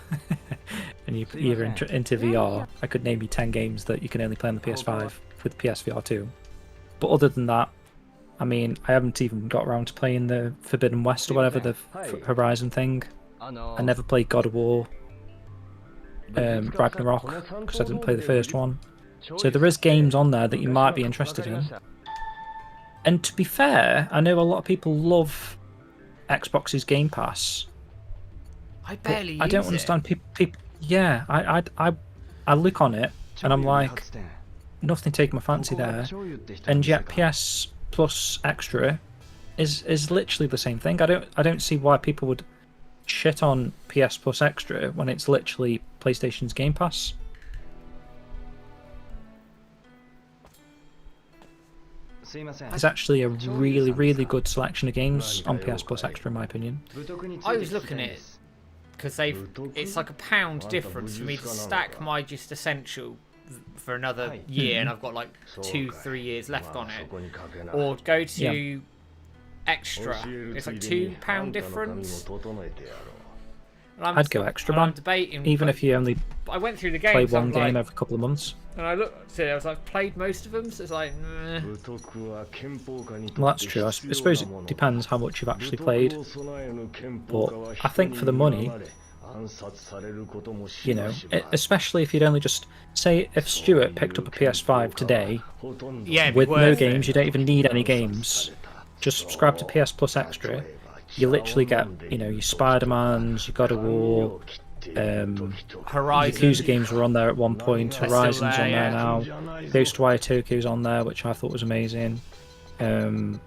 and you're either into VR. I could name you 10 games that you can only play on the PS5 with PSVR 2. But other than that, I mean, I haven't even got around to playing the Forbidden West or whatever, the Horizon thing. I never played God of War, Ragnarok, because I didn't play the first one. So there is games on there that you might be interested in. And to be fair, I know a lot of people love Xbox's Game Pass. I barely use I don't understand people. Yeah, I look on it and I'm like, nothing taking my fancy there. And yet PS Plus Extra is literally the same thing. I don't see why people would shit on PS Plus Extra when it's literally PlayStation's Game Pass. It's actually a really, really good selection of games on PS Plus Extra, in my opinion. I was looking at it because it's like £1 difference for me to stack my just essential for another year, and I've got like 2-3 years left on it, or go to extra. It's like £2 difference. I'd go extra, I'm man. debating, Even if you only I went through the play games. one game every couple of months. And I looked at it, I was like, played most of them, so it's like, Well, that's true. I suppose it depends how much you've actually played. But I think for the money, you know, especially if you'd only just say if Stuart picked up a PS5 today, yeah, with no games, you don't even need any games. Just subscribe to PS Plus Extra. You literally get, you know, your Spider-Mans, your God of War, Horizon. Yakuza games were on there at one point. They're Horizon's still on there, there yeah. now. Ghostwire Tokyo's on there, which I thought was amazing. I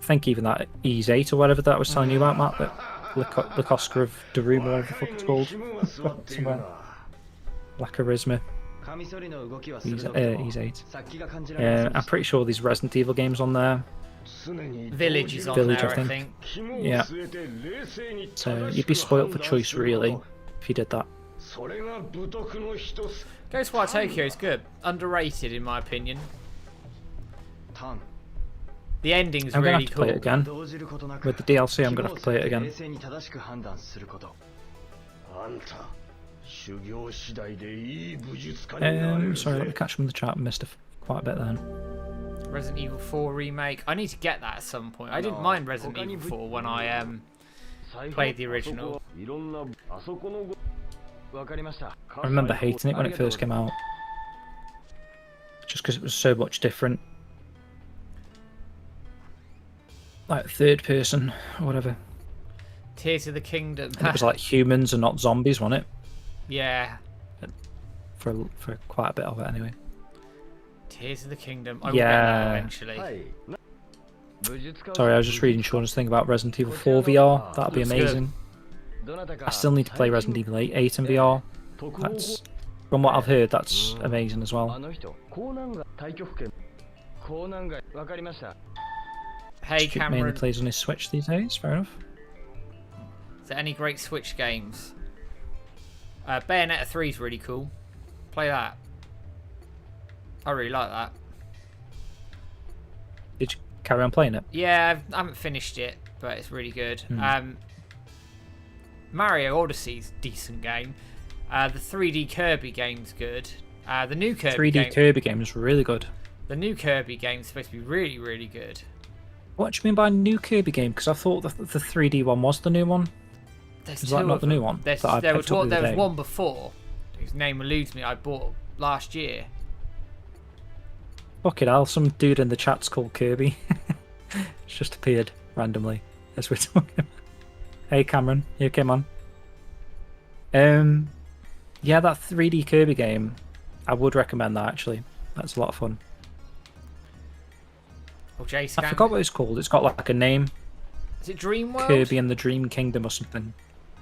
think even that Ease 8 or whatever that I was telling you about, Matt, that Oscar of Darum or whatever the fuck it's called. Somewhere. Lacarisma. Ease 8. I'm pretty sure these Resident Evil games on there. Village is on Village, there, I I think. think. Yeah. So you'd be spoilt for choice, really, if you did that. Ghostwire Tokyo is good. Underrated, in my opinion. The ending's I'm gonna really have to cool. play it again. With the DLC, I'm gonna have to play it again. Sorry, let me catch from the chat. I missed quite a bit then. Resident Evil 4 remake. I need to get that at some point. I didn't mind Resident Evil 4 when I played the original. いろんなあそこのわかりました。 I remember hating it when it first came out. Just because it was so much different. Like third person or whatever. Tears of the Kingdom. And it was like humans and not zombies, wasn't it? Yeah. For quite a bit of it anyway. Tears of the Kingdom. I will get that eventually. はい。武術家 Sorry, I was just reading Sean's thing about Resident Evil 4 VR. That'd be amazing. どなたか I still need to play Resident Evil 8 in VR. That's, from what I've heard, that's amazing as あ well. の人江南街太極拳江南街わかりました。 Hey Stu mainly Cameron, plays on his Switch these days, fair enough. is there any great Switch games? Bayonetta 3 is really cool. Play that. I really like that. Did you carry on playing it? Yeah, I haven't finished it, but it's really good. Mario Odyssey's decent game. The 3D Kirby game's good. The new Kirby 3D game. Kirby game is really good. The new Kirby game's supposed to be really, really good. What do you mean by new Kirby game? Because I thought the 3D one was the new one. There's Is that two not of the new them. one There's, that I there picked was up one. the There other was day? one before, whose name eludes me. I bought last year. Fucking hell, some dude in the chat's called Kirby. It's just appeared randomly as we're talking about. Hey Cameron, you okay, man? Yeah, that 3D Kirby game, I would recommend that actually. That's a lot of fun. Oh, J-Scan. I forgot what it's called. It's got like a name. Is it Dream World? Kirby and the Dream Kingdom or something.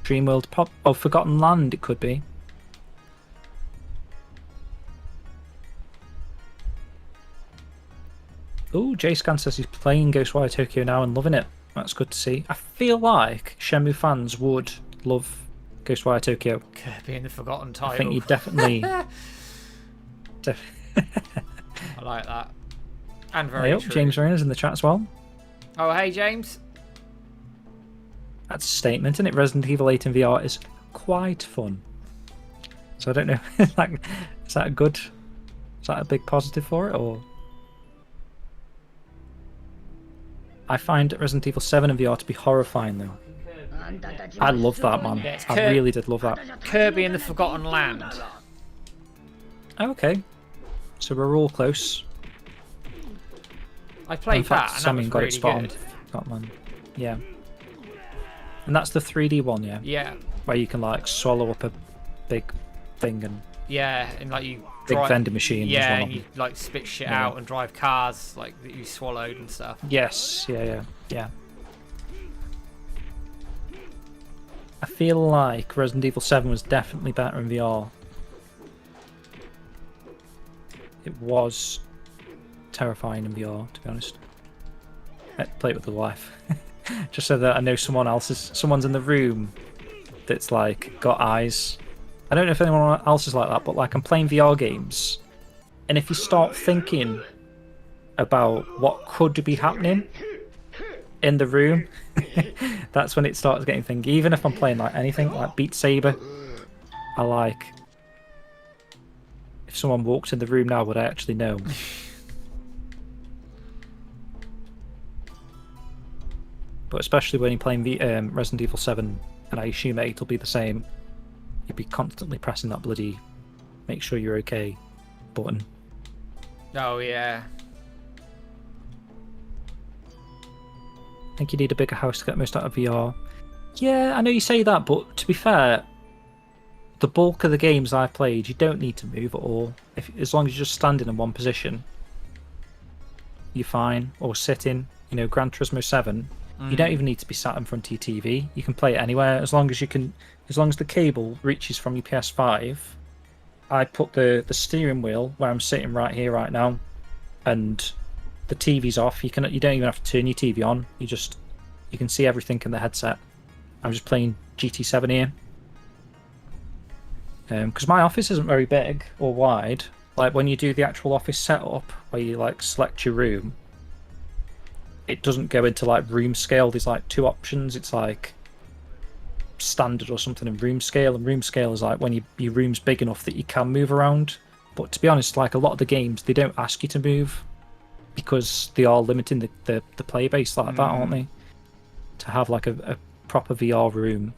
Dream World Pop. Oh, Forgotten Land it could be. Oh, J-Scan says he's playing Ghostwire Tokyo now and loving it. That's good to see. I feel like Shenmue fans would love Ghostwire Tokyo. Kirby and the Forgotten Title. I think you definitely... I like that. And very Hey, true. James Rayner's in the chat as well. Oh, hey, James. That's a statement, isn't it? Resident Evil 8 in VR is quite fun. So I don't know, like, is that a good... Is that a big positive for it, or...? I find Resident Evil 7 in VR to be horrifying, though. I love that, man. Yeah, it's I really did love that. Kirby and the Forgotten Land. Okay. So we're all close. I played In fact, that, and Sammy that was got really it spot good. on. Got one. Yeah. And that's the 3D one, yeah? Yeah, Where you can, like, swallow up a big thing and... yeah, and like you Big drive, vending machine. yeah, was one and of you them. like spit shit Yeah. out and drive cars like that you swallowed and stuff. Yes, yeah. I feel like Resident Evil 7 was definitely better in VR. It was terrifying in VR, to be honest. I play it with the wife. Just so that I know someone's in the room that's like got eyes. I don't know if anyone else is like that, but like I'm playing VR games, and if you start thinking about what could be happening in the room, that's when it starts getting thingy. Even if I'm playing like anything like Beat Saber, I like if someone walked in the room now, would I actually know? But especially when you're playing Resident Evil 7, and I assume 8 will be the same, you'd be constantly pressing that bloody make sure you're okay button. Oh yeah. I think you need a bigger house to get most out of VR. Yeah, I know you say that, but to be fair, the bulk of the games I've played, you don't need to move at all. As long as you're just standing in one position, you're fine. Or sitting. You know, Gran Turismo 7, you don't even need to be sat in front of your TV. You can play it anywhere as long as the cable reaches from your PS5. I put the steering wheel where I'm sitting right here, right now, and the TV's off. You don't even have to turn your TV on. You can see everything in the headset. I'm just playing GT7 here. Because my office isn't very big or wide. Like when you do the actual office setup, where you like select your room, it doesn't go into like room scale. There's like two options. It's like standard or something in room scale, and room scale is like when your room's big enough that you can move around. But to be honest, like a lot of the games, they don't ask you to move because they are limiting the play base like that, aren't they? To have like a proper VR room.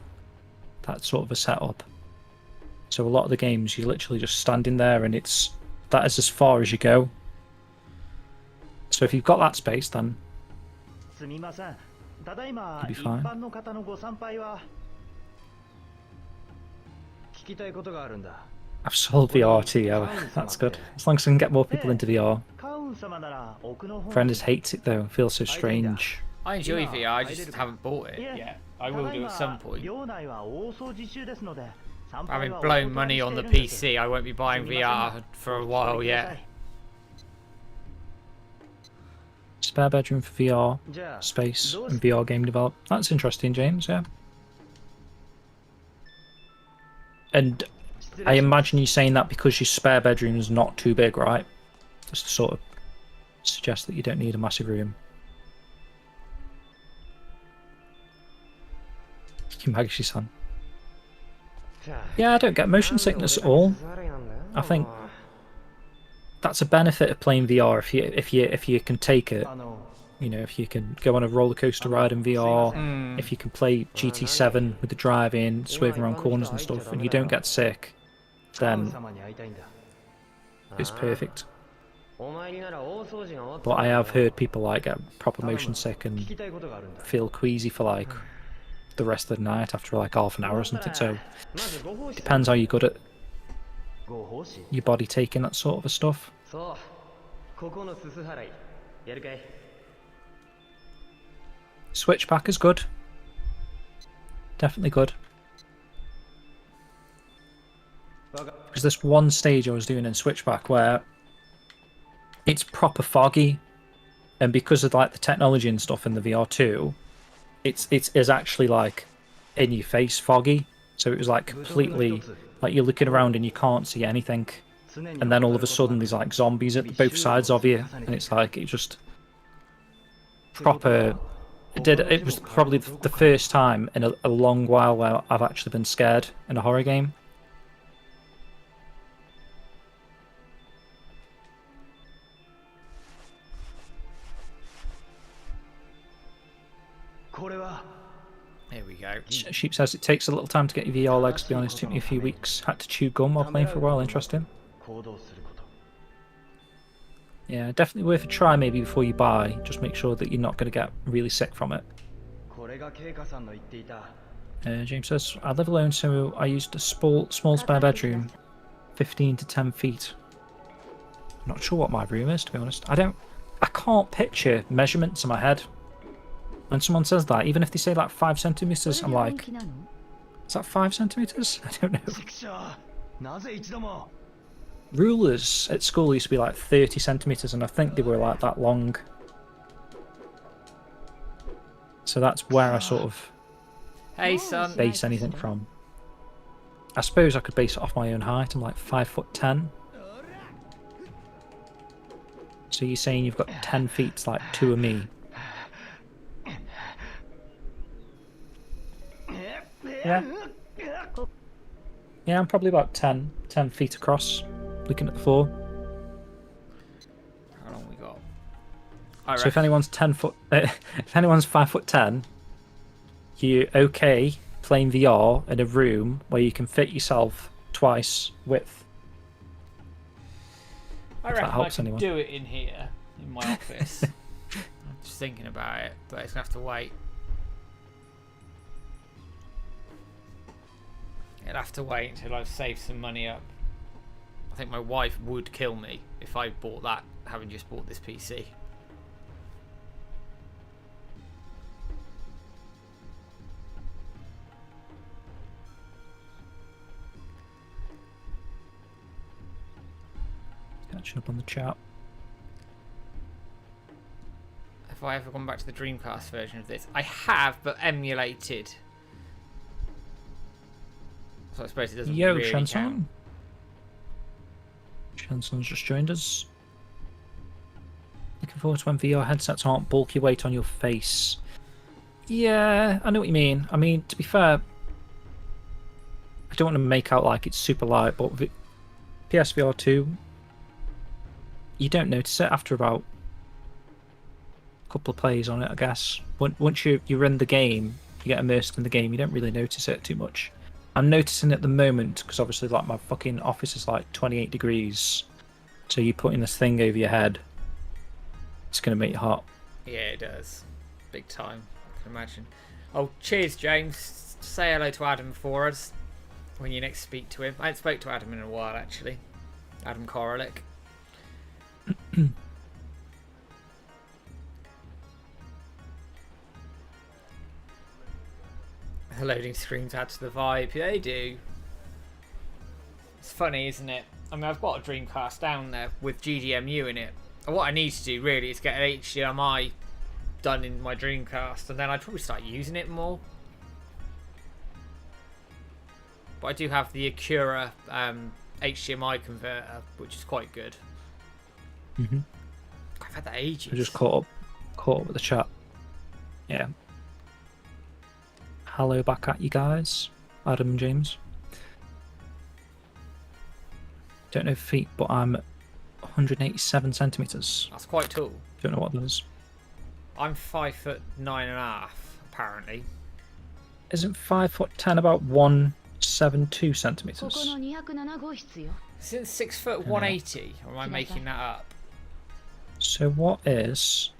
That's sort of a setup. So a lot of the games, you're literally just standing there, and that is as far as you go. So if you've got that space, then すみません。ただいま You'll be 一 fine. 般の方のご参拝は。聞きたいことがあるんだ。 I've sold VR to you. That's good. As long as I can get more people into VR. カウン様なら奥の方。 Friend just hates it though. It feels so strange. I enjoy VR, I just haven't bought it いえ yet. I will do at some point. 寮内は大掃除中ですので。参 Having 拝はお blown 断り money して on い the るんです。 PC, I won't be buying VR for a while yet. Spare bedroom for VR じゃあ space どう and VR game develop. That's interesting, James. Yeah. And I imagine you saying that because your spare bedroom is not too big, right? Just to sort of suggest that you don't need a massive room. Kimagishi-san. Yeah, I don't get motion sickness at all. I think that's a benefit of playing VR if you can take it. あの You know, if you can go on a roller coaster ride in VR, if you can play GT7 with the drive-in, swerving around corners and stuff, and you don't get sick, カウン then 様に会いたいんだ。 it's perfect. お前になら大掃除が終わった But I have heard people like get proper motion sick 聞 and きたいことがあるんだ。 feel queasy for like the rest of the night after like half an hour or something. So まずご奉仕 depends how you're good at ご奉仕。 your body taking that sort of stuff. そうここのすす払いやるかい Switchback is good. Definitely good. Because this one stage I was doing in Switchback where it's proper foggy, and because of like the technology and stuff in the VR2, it's actually like in your face foggy. So it was like completely like you're looking around and you can't see anything, and then all of a sudden there's like zombies at both sides of you, and it's like it just proper. It was probably the first time in a long while where I've actually been scared in a horror game. これは Here we go. Sheep says it takes a little time to get your VR legs, to be honest. Took me a few weeks. Had to chew gum while playing for a while. Interesting. 行動すること。 Yeah, definitely worth a try maybe before you buy. Just make sure that you're not going to get really sick from it. これがケイカさんの言っていた。 James says, I live alone, so I used a small spare bedroom, 15 to 10 feet. I'm not sure what my room is, to be honest. I can't picture measurements in my head. When someone says that, even if they say like 5 centimeters, I'm like, is that 5 centimeters? I don't know. ちくしょう。なぜ一度も。 Rulers at school used to be like 30 centimeters, and I think they were like that long. So that's where I sort of Hey, son. base anything from. I suppose I could base it off my own height. I'm like 5'10". So you're saying you've got 10 feet, like 2 of me. Yeah. Yeah, I'm probably about 10 feet across, looking at the floor. How long we got? I So if anyone's 10 foot, if anyone's 5'10", you're okay playing VR in a room where you can fit yourself twice width. I if that reckon I helps can anyone. do it in here, in my office. I'm just thinking about it, but it's gonna have to wait. It'll have to wait until I've saved some money up. I think my wife would kill me if I bought that, having just bought this PC. Catching up on the chat. Have I ever gone back to the Dreamcast version of this? I have, but emulated. So I suppose it doesn't Yo, really Shenson. count. Shenson's just joined us. Looking forward to when VR headsets aren't bulky weight on your face. Yeah, I know what you mean. I mean, to be fair, I don't want to make out like it's super light, but PSVR 2, you don't notice it after about a couple of plays on it, I guess. Once you're in the game, you get immersed in the game, you don't really notice it too much. I'm noticing at the moment because obviously like my fucking office is like 28 degrees, so you putting this thing over your head, it's gonna make you hot. Yeah, it does. Big time. I can imagine. Oh, cheers, James. Say hello to Adam for us when you next speak to him. I haven't spoke to Adam in a while, actually. Adam Korolic. The loading screens add to the vibe. They do. It's funny, isn't it? I mean, I've got a Dreamcast down there with GDMU in it. And what I need to do really is get an HDMI done in my Dreamcast, and then I'd probably start using it more. But I do have the Acura HDMI converter, which is quite good. Mm-hmm. I've had that ages. I just caught up with the chat. Yeah. Hello back at you guys, Adam and James. Don't know feet, but I'm 187 centimeters. That's quite tall. Don't know what that is. I'm 5'9.5", apparently. Isn't 5'10" about 172 centimeters? ここの207号室よ。 Isn't 6'180", or am I making that up? So what is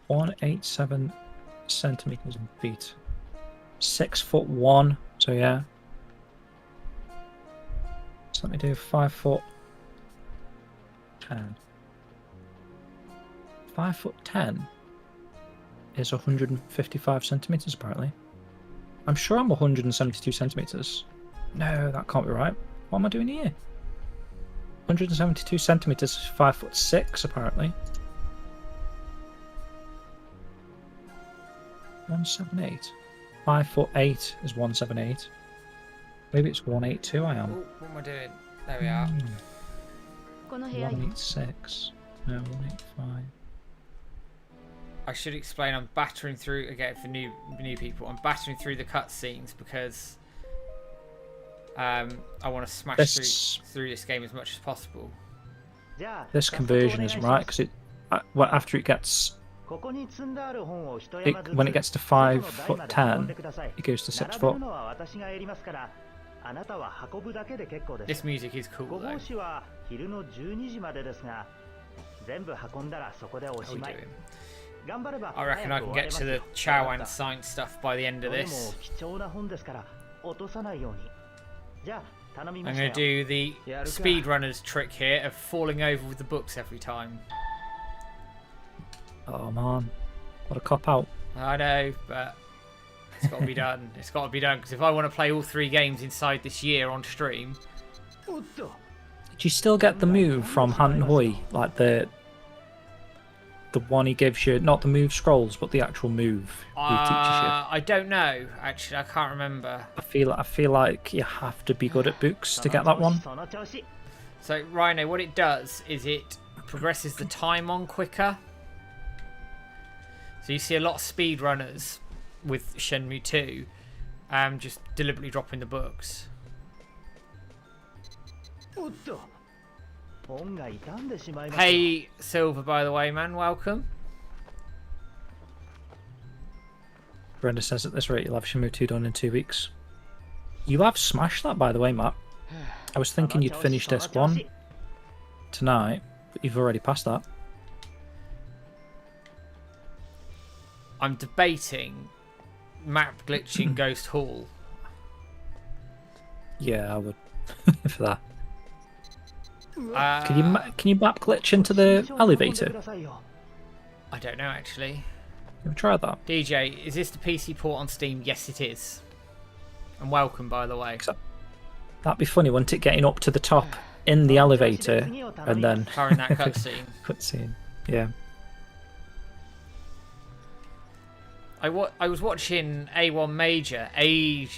187 centimeters in feet? 6'1", so yeah. So let me do 5'10". 5'10" is 155 centimeters apparently. I'm sure I'm 172 centimeters. No, that can't be right. What am I doing here? 172 centimeters is 5'6" apparently. 178. 5'8" is 178. Maybe it's 182 I am. Ooh, what am I doing? There we are. この部屋よ。 186. No, 185. I should explain. I'm battering through again for new people. I'm battering through the cutscenes because I want to smash through this game as much as possible. This conversion is right because it well, after it gets when it gets to 5'10", it goes to 6 foot. This music is cool though. How are we doing? I reckon I can get to the Chow and science stuff by the end of this. I'm going to do the speedrunner's trick here of falling over with the books every time. Oh man, what a cop out. I know, but it's got to be done. It's got to be done because if I want to play all 3 games inside this year on stream. Did you still get the move from Han Hui? Like the one he gives you, not the move scrolls, but the actual move he teaches you? I don't know, actually. I can't remember. I feel like you have to be good at books to get that one. So, Rhino, what it does is it progresses the time on quicker. So you see a lot of speedrunners with Shenmue 2 just deliberately dropping the books. Hey, Silver, by the way, man, welcome. Brenda says at this rate you'll have Shenmue 2 done in 2 weeks. You have smashed that, by the way, Matt. I was thinking you'd finish this one tonight, but you've already passed that. I'm debating map glitching Ghost Hall. Yeah, I would for that. Can you map glitch into the elevator? I don't know, actually. Have you tried that? DJ, is this the PC port on Steam? Yes, it is. And welcome, by the way. That'd be funny, wouldn't it? Getting up to the top in the elevator and then during that cutscene. Cutscene, yeah. I was watching A1 Major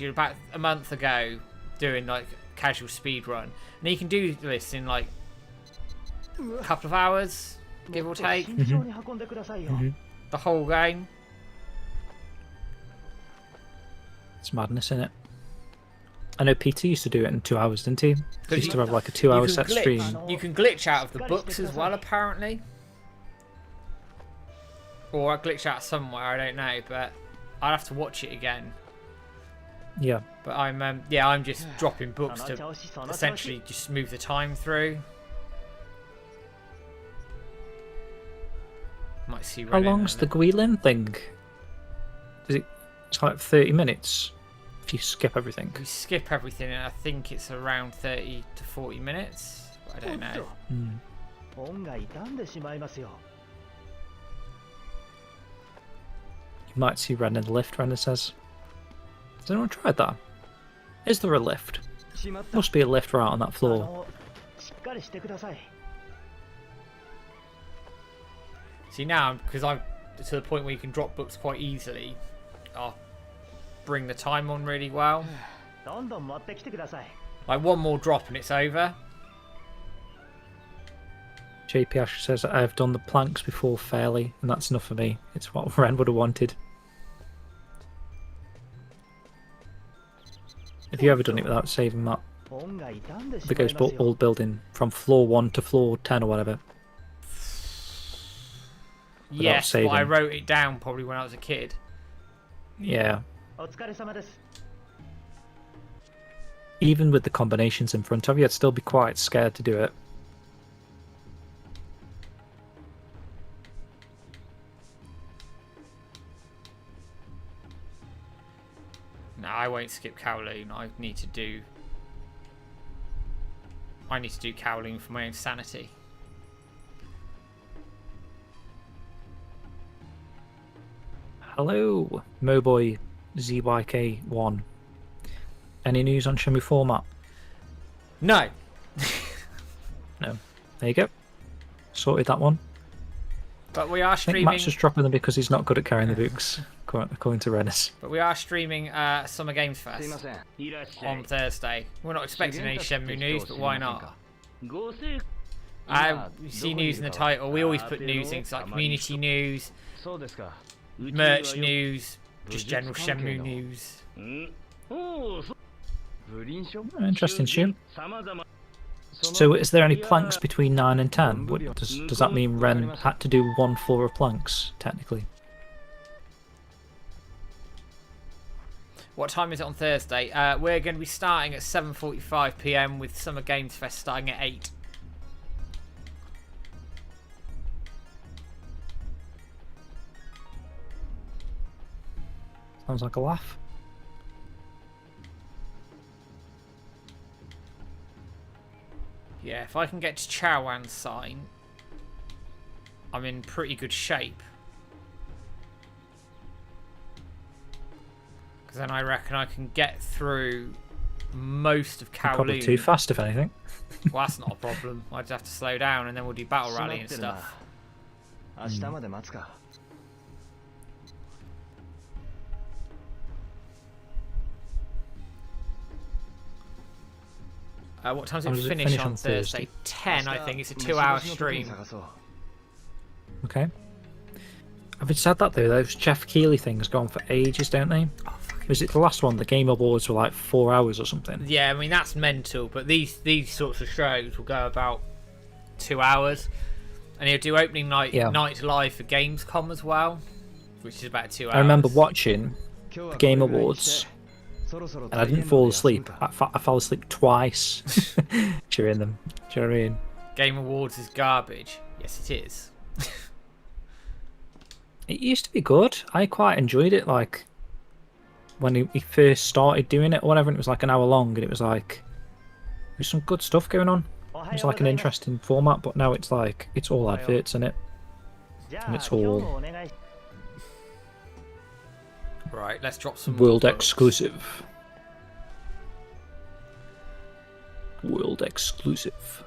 about a month ago doing like casual speed run, and you can do this in like a couple of hours, give or take. Mm-hmm. The whole game. It's madness, isn't it? I know PT used to do it in 2 hours, didn't he? He used to have like a 2-hour set stream. You can glitch out of the books as well, apparently. Or I glitch out somewhere, I don't know, but I'd have to watch it again. Yeah. But I'm just dropping books to essentially just move the time through. Might see. How long's the Guilin thing? It's like 30 minutes if you skip everything. We skip everything, and I think it's around 30 to 40 minutes. But I don't know. You might see Ren in the lift, Ren says. Has anyone tried that? Is there a lift? Must be a lift right on that floor. See now, because I'm to the point where you can drop books quite easily, I'll bring the time on really well. Like one more drop and it's over. JP Ash says I have done the planks before fairly, and that's enough for me. It's what Ren would have wanted. Have you ever done it without saving that? The ghost old building from floor 1 to floor 10 or whatever. Yes, saving. but I wrote it down probably when I was a kid. Yeah. Even with the combinations in front of you, I'd still be quite scared to do it. No, I won't skip Kowloon. I need to do Kowloon for my own sanity. Hello, Moboy ZYK1. Any news on Shenmue format? No. No. There you go. Sorted that one. But we are I think streaming. Matt's just dropping them because he's not good at carrying the books, according to Rennis. But we are streaming Summer Games Fest on Thursday. We're not expecting any Shenmue news, but why not? You see news in the title. We always put news in, like community news, merch news, just general Shenmue news. Interesting, Shu. So, is there any planks between 9 and 10? Does that mean Ren had to do one floor of planks, technically? What time is it on Thursday? We're going to be starting at 7:45 PM with Summer Games Fest starting at 8. Sounds like a laugh. Yeah, if I can get to Chaowan's sign, I'm in pretty good shape. Because then I reckon I can get through most of Kowloon. Probably too fast, if anything. Well, that's not a problem. I just have to slow down and then we'll do Battle Rally and stuff. What time does it finish on Thursday? 10, I think. It's a 2-hour stream. Okay. Having said that, though, those Jeff Keighley things go on for ages, don't they? Oh, Was it the last one? The Game Awards were like 4 hours or something. Yeah, I mean, that's mental. But these sorts of shows will go about 2 hours. And he'll do opening night live for Gamescom as well, which is about 2 hours. I remember watching the Game Awards, and I didn't fall asleep. I fell asleep twice during them. Do you know what I mean? Game Awards is garbage. Yes, it is. It used to be good. I quite enjoyed it. Like when he first started doing it or whatever, and it was like an hour long, and it was like there's some good stuff going on. It was like an interesting format, but now it's like it's all adverts in it, and it's all right. Let's drop some world exclusive. World exclusive.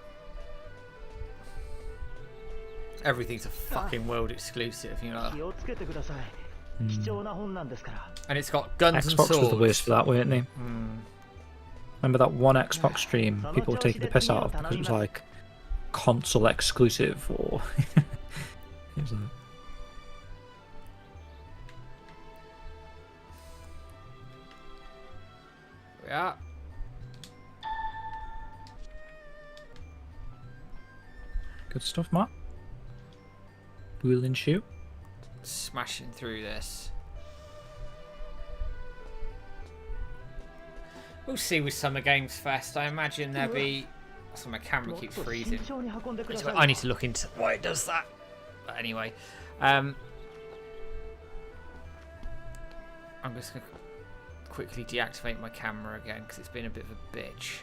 Everything's a fucking world exclusive, you know. And it's got guns and Xbox swords. was the worst for that, weren't they? Remember that one Xbox stream people were taking the piss out of because it was like console exclusive or it was like... Yeah. Good stuff, Matt. Wheel and shoot. Smashing through this. We'll see with Summer Games Fest. I imagine there'll be. So my camera keeps freezing. I need to look into why it does that. But anyway, I'm just gonna quickly deactivate my camera again because it's been a bit of a bitch.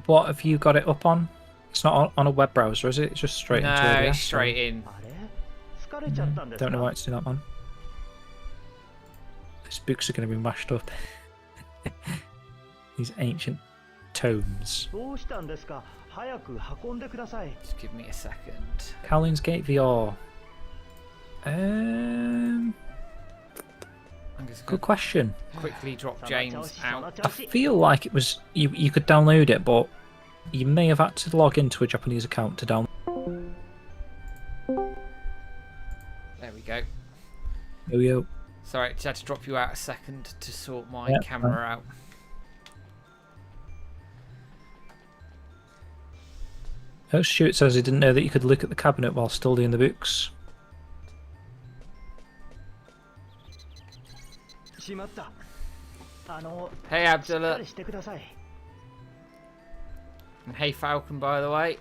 What have you got it up on? It's not on a web browser, is it? It's just straight into No, OBS, it's straight in. Don't know why it's doing that one. These books are going to be mashed up. These ancient tomes. どうしたんですか。早く運んでください。 Just give me a second. Cowling's Gate VR. I'm just Good gonna question. quickly drop James out. I feel like it was you could download it, but you may have had to log into a Japanese account to download. There we go. Yo. Sorry, just had to drop you out a second to sort my Yep, camera fine. out. Oh, Stuart says he didn't know that you could look at the cabinet while still doing the books. しまった。Hey しっか Abdullah. りしてください。 And hey Falcon, by the way.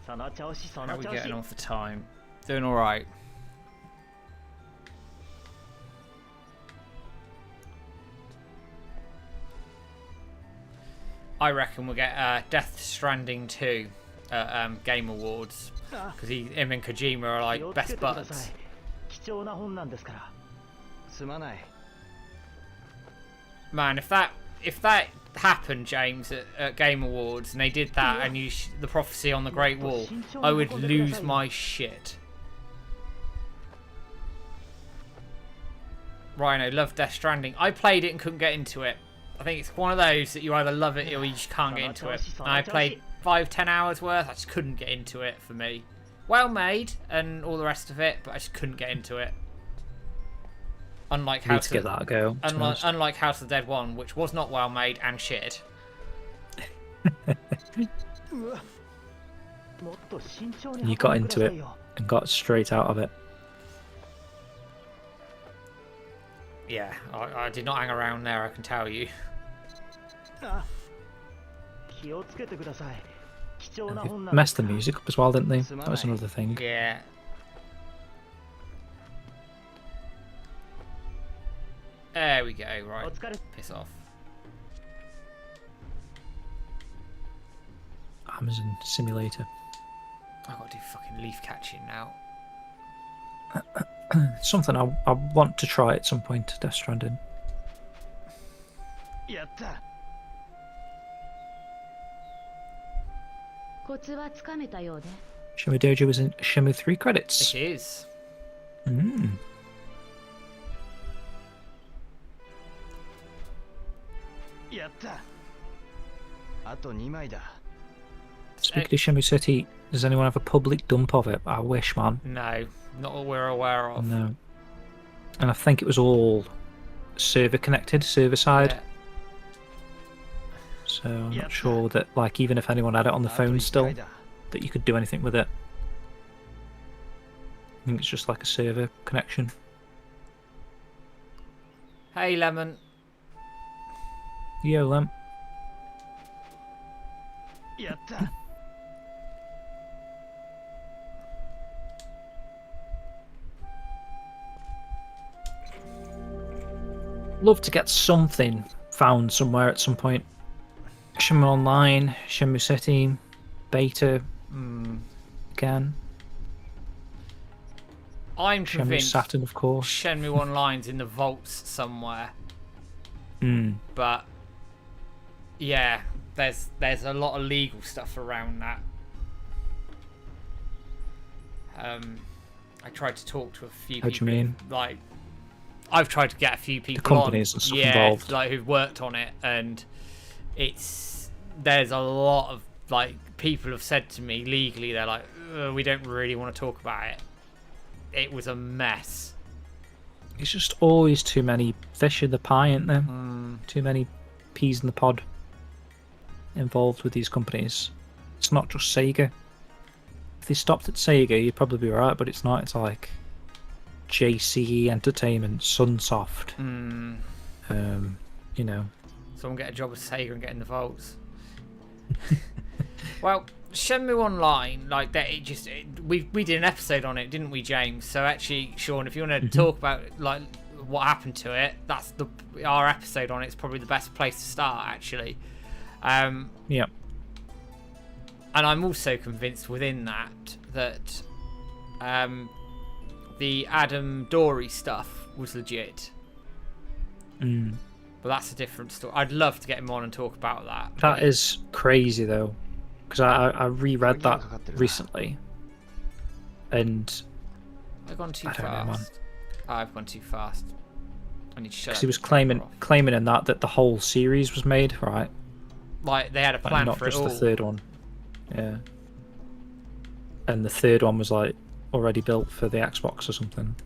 その調子、そ How の are we 調 getting 子。 on for time? Doing alright. I reckon we'll get Death Stranding 2 at Game Awards. Because him and Kojima are 気 like をつけ best てくださ buds. い。貴重な本なんですから。すまない。 Man, if that happened, James, at Game Awards, and they did that, and the prophecy on the Great Wall, I would lose my shit. Rhino, love Death Stranding. I played it and couldn't get into it. I think it's one of those that you either love it or you just can't get into it. And I played 5-10 hours worth. I just couldn't get into it for me. Well made and all the rest of it, but I just couldn't get into it. Unlike Need House to give that a go. to be honest. Unlike House of the Dead 1, which was not well made and shit. もっと慎重に You 運 got んでく into ださ it いよ。 and got straight out of it. Yeah, I did not hang around there, I can tell you. 気をつけてください。貴重な They 本なんで messed す the から。 music up as well, didn't they? That was another thing. Yeah. There we go, お right. 疲れ。 Piss off. Amazon Simulator. I've got to do fucking leaf catching now. Something I want to try at some point, Death Stranding. やった。コツはつかめたようで。 Shenmue Dojo was in Shenmue 3 credits. It is. Mm. やった。あと2枚だ。 Speaking of Shenmue City, does anyone have a public dump of it? I wish, man. No, not what we're aware of. No. And I think it was all server connected, server side. Yeah. So I'm Yep. not sure that, like, even if anyone had it on the あと phone 1 still, 回だ。 that you could do anything with it. I think it's just like a server connection. Hey, Lemon. Yo, Lem. やった。 Love to get something found somewhere at some point. Shenmue Online, Shenmue City, beta, again. I'm Shenmue convinced Saturn, of course. Shenmue Online's in the vaults somewhere. Mm. But yeah, there's a lot of legal stuff around that. I tried to talk to a few How do you people. mean? Like, I've tried to get a few people companies on, and stuff yeah, involved. like who've worked on it, and there's a lot of, like, people have said to me legally, they're like, we don't really want to talk about it. It was a mess. It's just always too many fish in the pie, ain't there? Too many peas in the pod involved with these companies. It's not just Sega. they stopped at Sega, you'd probably be right, but it's not. It's like JCE Entertainment, Sunsoft. You know. Someone get a job with Sega and get in the vaults. Well, Shenmue Online, like that, we did an episode on it, didn't we, James? So actually, Sean, if you want to talk about like what happened to it, that's our episode on it. It's probably the best place to start, actually. Yeah. And I'm also convinced within that the Adam Dory stuff was legit. But that's a different story. I'd love to get him on and talk about that. That is crazy, though. Because I reread that recently. And I've gone too I don't know, man. fast. I've gone too fast. I need to shut up. Because he was claiming in that the whole series was made, right? Like, they had a plan not for it just all. the third one. Yeah. And the third one was like already built for the Xbox or something.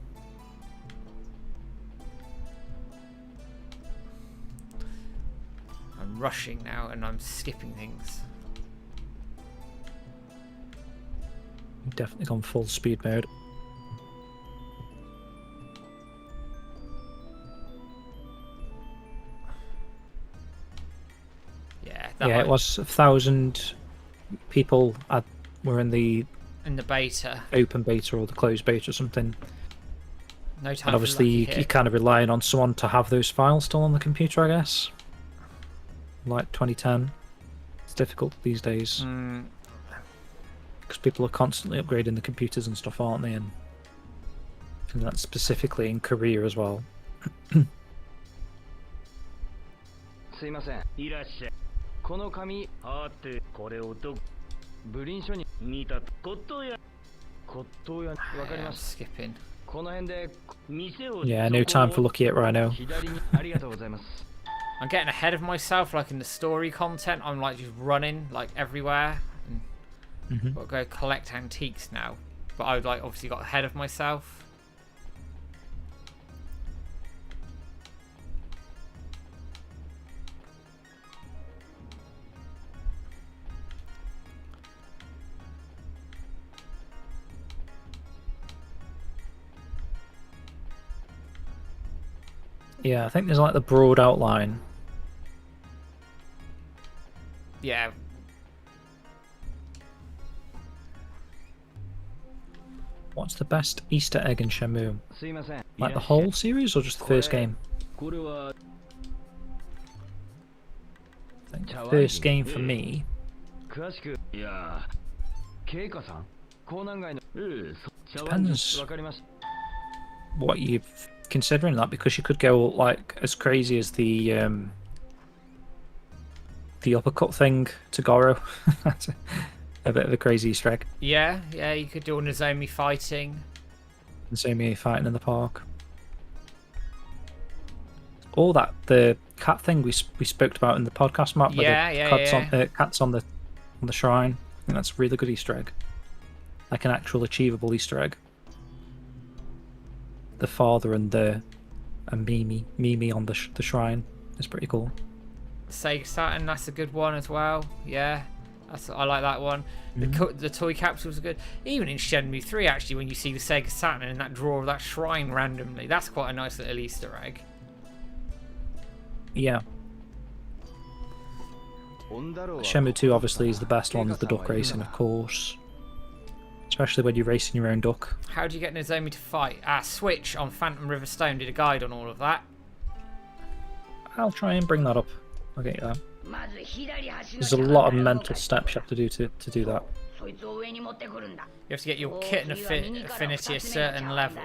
I'm rushing now and I'm skipping things. Definitely gone full speed mode. Yeah, It was 1,000 people were in the beta. open beta or the closed beta or something. No time. And obviously you're kind of relying on someone to have those files still on the computer, I guess. Like 2010. It's difficult these days. Because people are constantly upgrading the computers and stuff, aren't they? And that's specifically in Korea as well. すいません。いらっしゃい。この紙、はて、これをブリン書に似た骨董屋。骨董屋、わかります。Skipping. この辺で店を。Yeah, no time for looking at Rhino. 左にありがとうございます。I'm getting ahead of myself, like in the story content. I'm like just running like everywhere. Got to go collect antiques now. But I like obviously got ahead of myself. Yeah, I think there's like the broad outline. Yeah. What's the best Easter egg in Shenmue? すいません。 Like the whole series or just the first game? これは I think the first game for me. 詳しくいやケイカさん港南街のDepends わかりました what you're considering that, because you could go like as crazy as the uppercut thing to Goro. That's a bit of a crazy Easter egg. Yeah, you could do a Nozomi fighting. Nozomi fighting in the park. All that, the cat thing we spoke about in the podcast map. Cats on the shrine. I think that's a really good Easter egg. Like an actual achievable Easter egg. The father and Mimi on the shrine is pretty cool. Sega Saturn, that's a good one as well. Yeah, I like that one. The toy capsules are good. Even in Shenmue 3, actually, when you see the Sega Saturn in that drawer of that shrine randomly, that's quite a nice little Easter egg. Yeah. Shenmue 2 obviously is the best one with the duck racing, of course. Especially when you're racing your own duck. How do you get Nozomi to fight? Switch on Phantom River Stone did a guide on all of that. I'll try and bring that up. I'll get you that. There's a lot of mental steps you have to do to do that. You have to get your kit and affinity a certain level.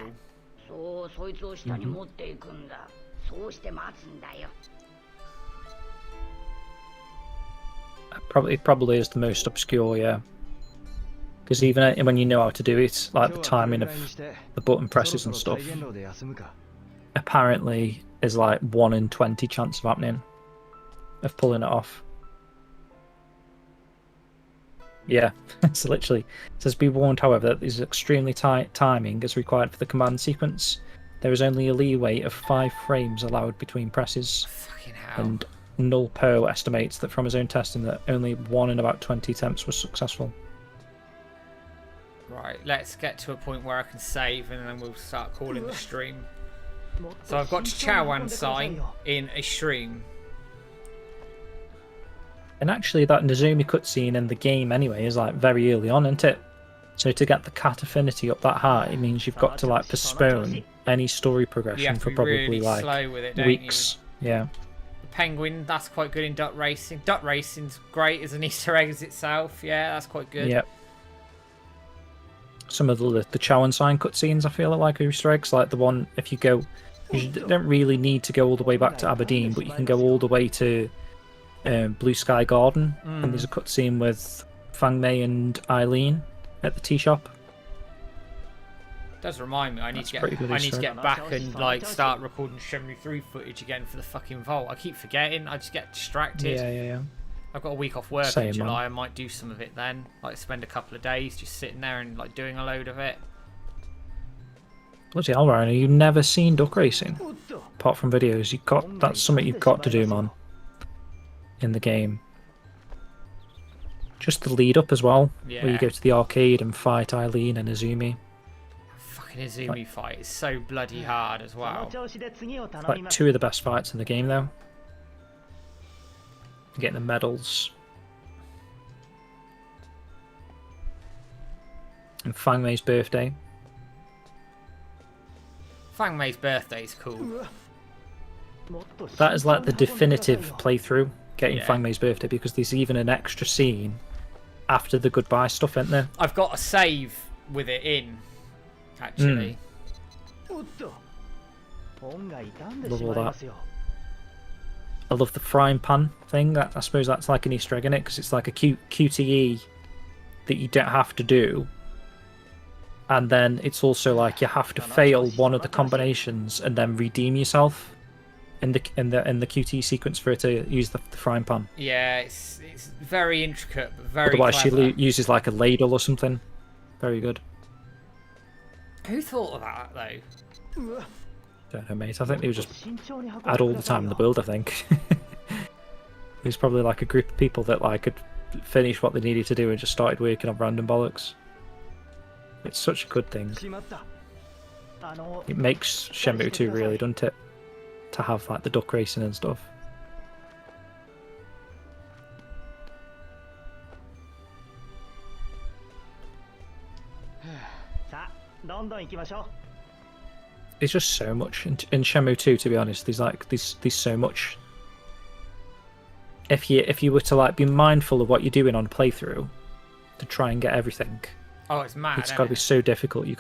It probably is the most obscure, yeah. Because even when you know how to do it, like the timing of the button presses and stuff, apparently is like 1 in 20 chance of happening, of pulling it off. Yeah, so literally, it says be warned, however, that this extremely tight timing is required for the command sequence. There is only a leeway of 5 frames allowed between presses. Fucking hell. And Null Poe estimates that from his own testing that only 1 in about 20 attempts was successful. Right, let's get to a point where I can save and then we'll start calling the stream. So I've got to Chawan sign in a stream. And actually, that Nezumi cutscene in the game anyway is like very early on, isn't it? So to get the cat affinity up that high means you've got to like postpone any story progression for probably really like slow with it, weeks. Yeah. The penguin, that's quite good in duck racing. Duck racing's great as an Easter egg as itself. Yeah, that's quite good. Yep. Some of the Chawan sign cutscenes I feel like are Easter eggs, like the one if you go, you don't really need to go all the way back to Aberdeen, but you can go all the way to Blue Sky Garden, and there's a cutscene with Fang Mei and Eileen at the tea shop. Does remind me, I need to get back and like start recording Shenmue 3 footage again for the fucking vault. I keep forgetting. I just get distracted. Yeah. I've got a week off work Same, in July. man. I might do some of it then. Like spend a couple of days just sitting there and like doing a load of it. Bloody hell, Ryan, you've never seen duck racing apart from videos. That's something you've got to do, man. In the game. Just the lead up as well, where you go to the arcade and fight Eileen and Izumi. Fucking Izumi fight is so bloody hard as well. Like 2 of the best fights in the game, though. Getting the medals. And Fang Mei's birthday. Fang Mei's birthday is cool. That is like the definitive playthrough, getting Fang Mei's birthday, because there's even an extra scene after the goodbye stuff, isn't there? I've got a save with it in, actually. Love all that. I love the frying pan thing. I suppose that's like an Easter egg in it, because it's like a QTE that you don't have to do. And then it's also like you have to fail one of the combinations and then redeem yourself in the QTE sequence for it to use the frying pan. Yeah, it's very intricate, but very Otherwise clever. she uses like a ladle or something. Very good. Who thought of that though? Don't know, mate. I think they just had all the time in the world, I think. It was probably like a group of people that like had finished what they needed to do and just started working on random bollocks. It's such a good thing. It makes Shenmue 2 really, doesn't it? To have like the duck racing and stuff. It's just so much in Shenmue 2, to be honest. There's so much. If you were to like be mindful of what you're doing on a playthrough to try and get everything, oh, it's mad. it's got to be so difficult. You'd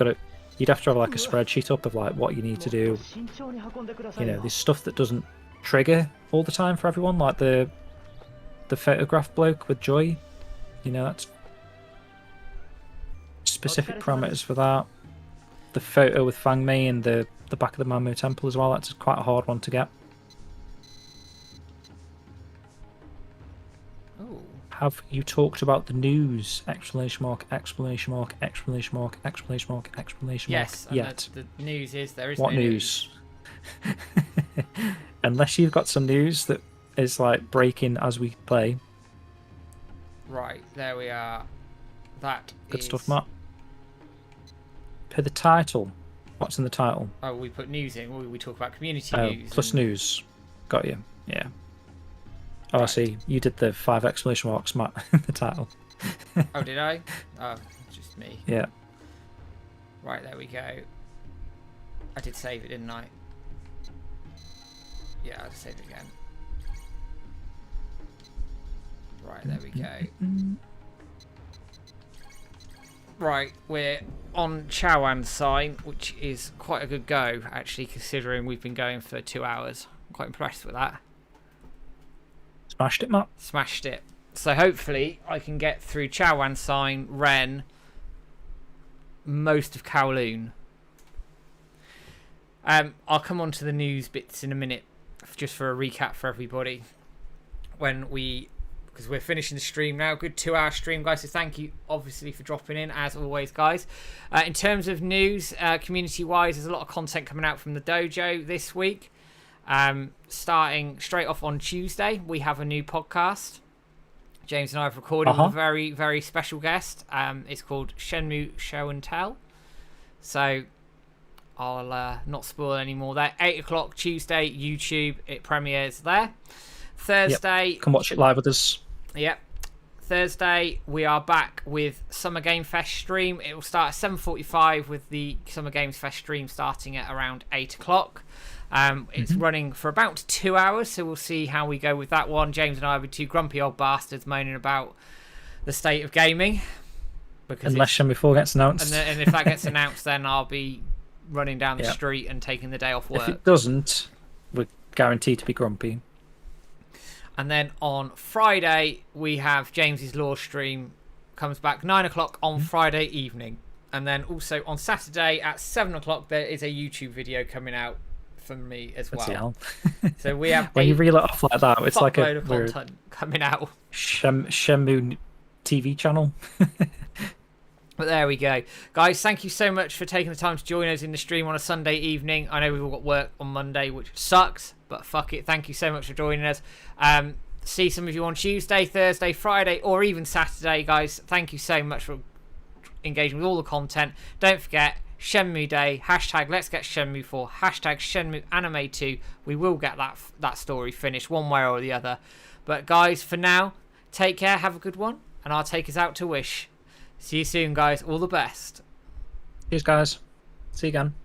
have to have like a spreadsheet up of like what you need to do. You know, there's stuff that doesn't trigger all the time for everyone, like the photograph bloke with Joy. You know, that's specific parameters for that. The photo with Fang Mei and the back of the Manmo Temple as well. That's quite a hard one to get. Oh. Have you talked about the news? Exclamation mark! Exclamation mark! Exclamation mark! Exclamation mark! Exclamation mark! Yes. Yet. The news is there is What no news? Unless you've got some news that is like breaking as we play. Right, there we are. That Good is... stuff, Matt. Per the title. What's in the title? Oh, we put news in. We talk about community news. Plus news. Got you. Yeah. Oh, I see. You did the 5 exclamation marks, Matt, in the title. Oh, did I? Oh, just me. Yeah. Right, there we go. I did save it, didn't I? Yeah, I'll save it again. Right, there we go. Right, we're on Chawan sign, which is quite a good go, actually, considering we've been going for 2 hours. I'm quite impressed with that. Smashed it, Matt. Smashed it. So hopefully I can get through Chawan sign, Ren, most of Kowloon. I'll come on to the news bits in a minute, just for a recap for everybody. Because we're finishing the stream now. Good 2-hour stream, guys. So thank you, obviously, for dropping in, as always, guys. In terms of news, community-wise, there's a lot of content coming out from the dojo this week. Starting straight off on Tuesday, we have a new podcast. James and I have recorded with a very, very special guest. It's called Shenmue Show and Tell. So I'll not spoil any more there. 8 o'clock Tuesday, YouTube. It premieres there. Thursday. Yep. Come watch it live with us. Yep. Thursday, we are back with Summer Game Fest stream. It will start at 7:45 with the Summer Games Fest stream starting at around 8 o'clock. It's running for about 2 hours, so we'll see how we go with that one. James and I will be two grumpy old bastards moaning about the state of gaming. Unless Shenmue 4 gets announced. And if that gets announced, then I'll be running down the street and taking the day off work. If it doesn't, we're guaranteed to be grumpy. And then on Friday, we have James's Law stream. Comes back 9 o'clock on Friday evening. And then also on Saturday at 7 o'clock, there is a YouTube video coming out from me as well. So we have when you reel it off like that, it's like a load of content coming out. Shenmue TV channel. But there we go. Guys, thank you so much for taking the time to join us in the stream on a Sunday evening. I know we've all got work on Monday, which sucks, but fuck it. Thank you so much for joining us. See some of you on Tuesday, Thursday, Friday, or even Saturday, guys. Thank you so much for engaging with all the content. Don't forget, Shenmue Day, hashtag Let's Get Shenmue 4, hashtag Shenmue Anime 2. We will get that story finished one way or the other. But guys, for now, take care, have a good one, and I'll take us out to Wish. See you soon, guys. All the best. Cheers, guys. See you again.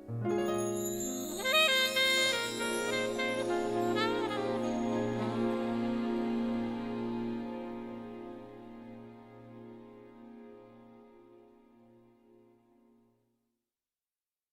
Right.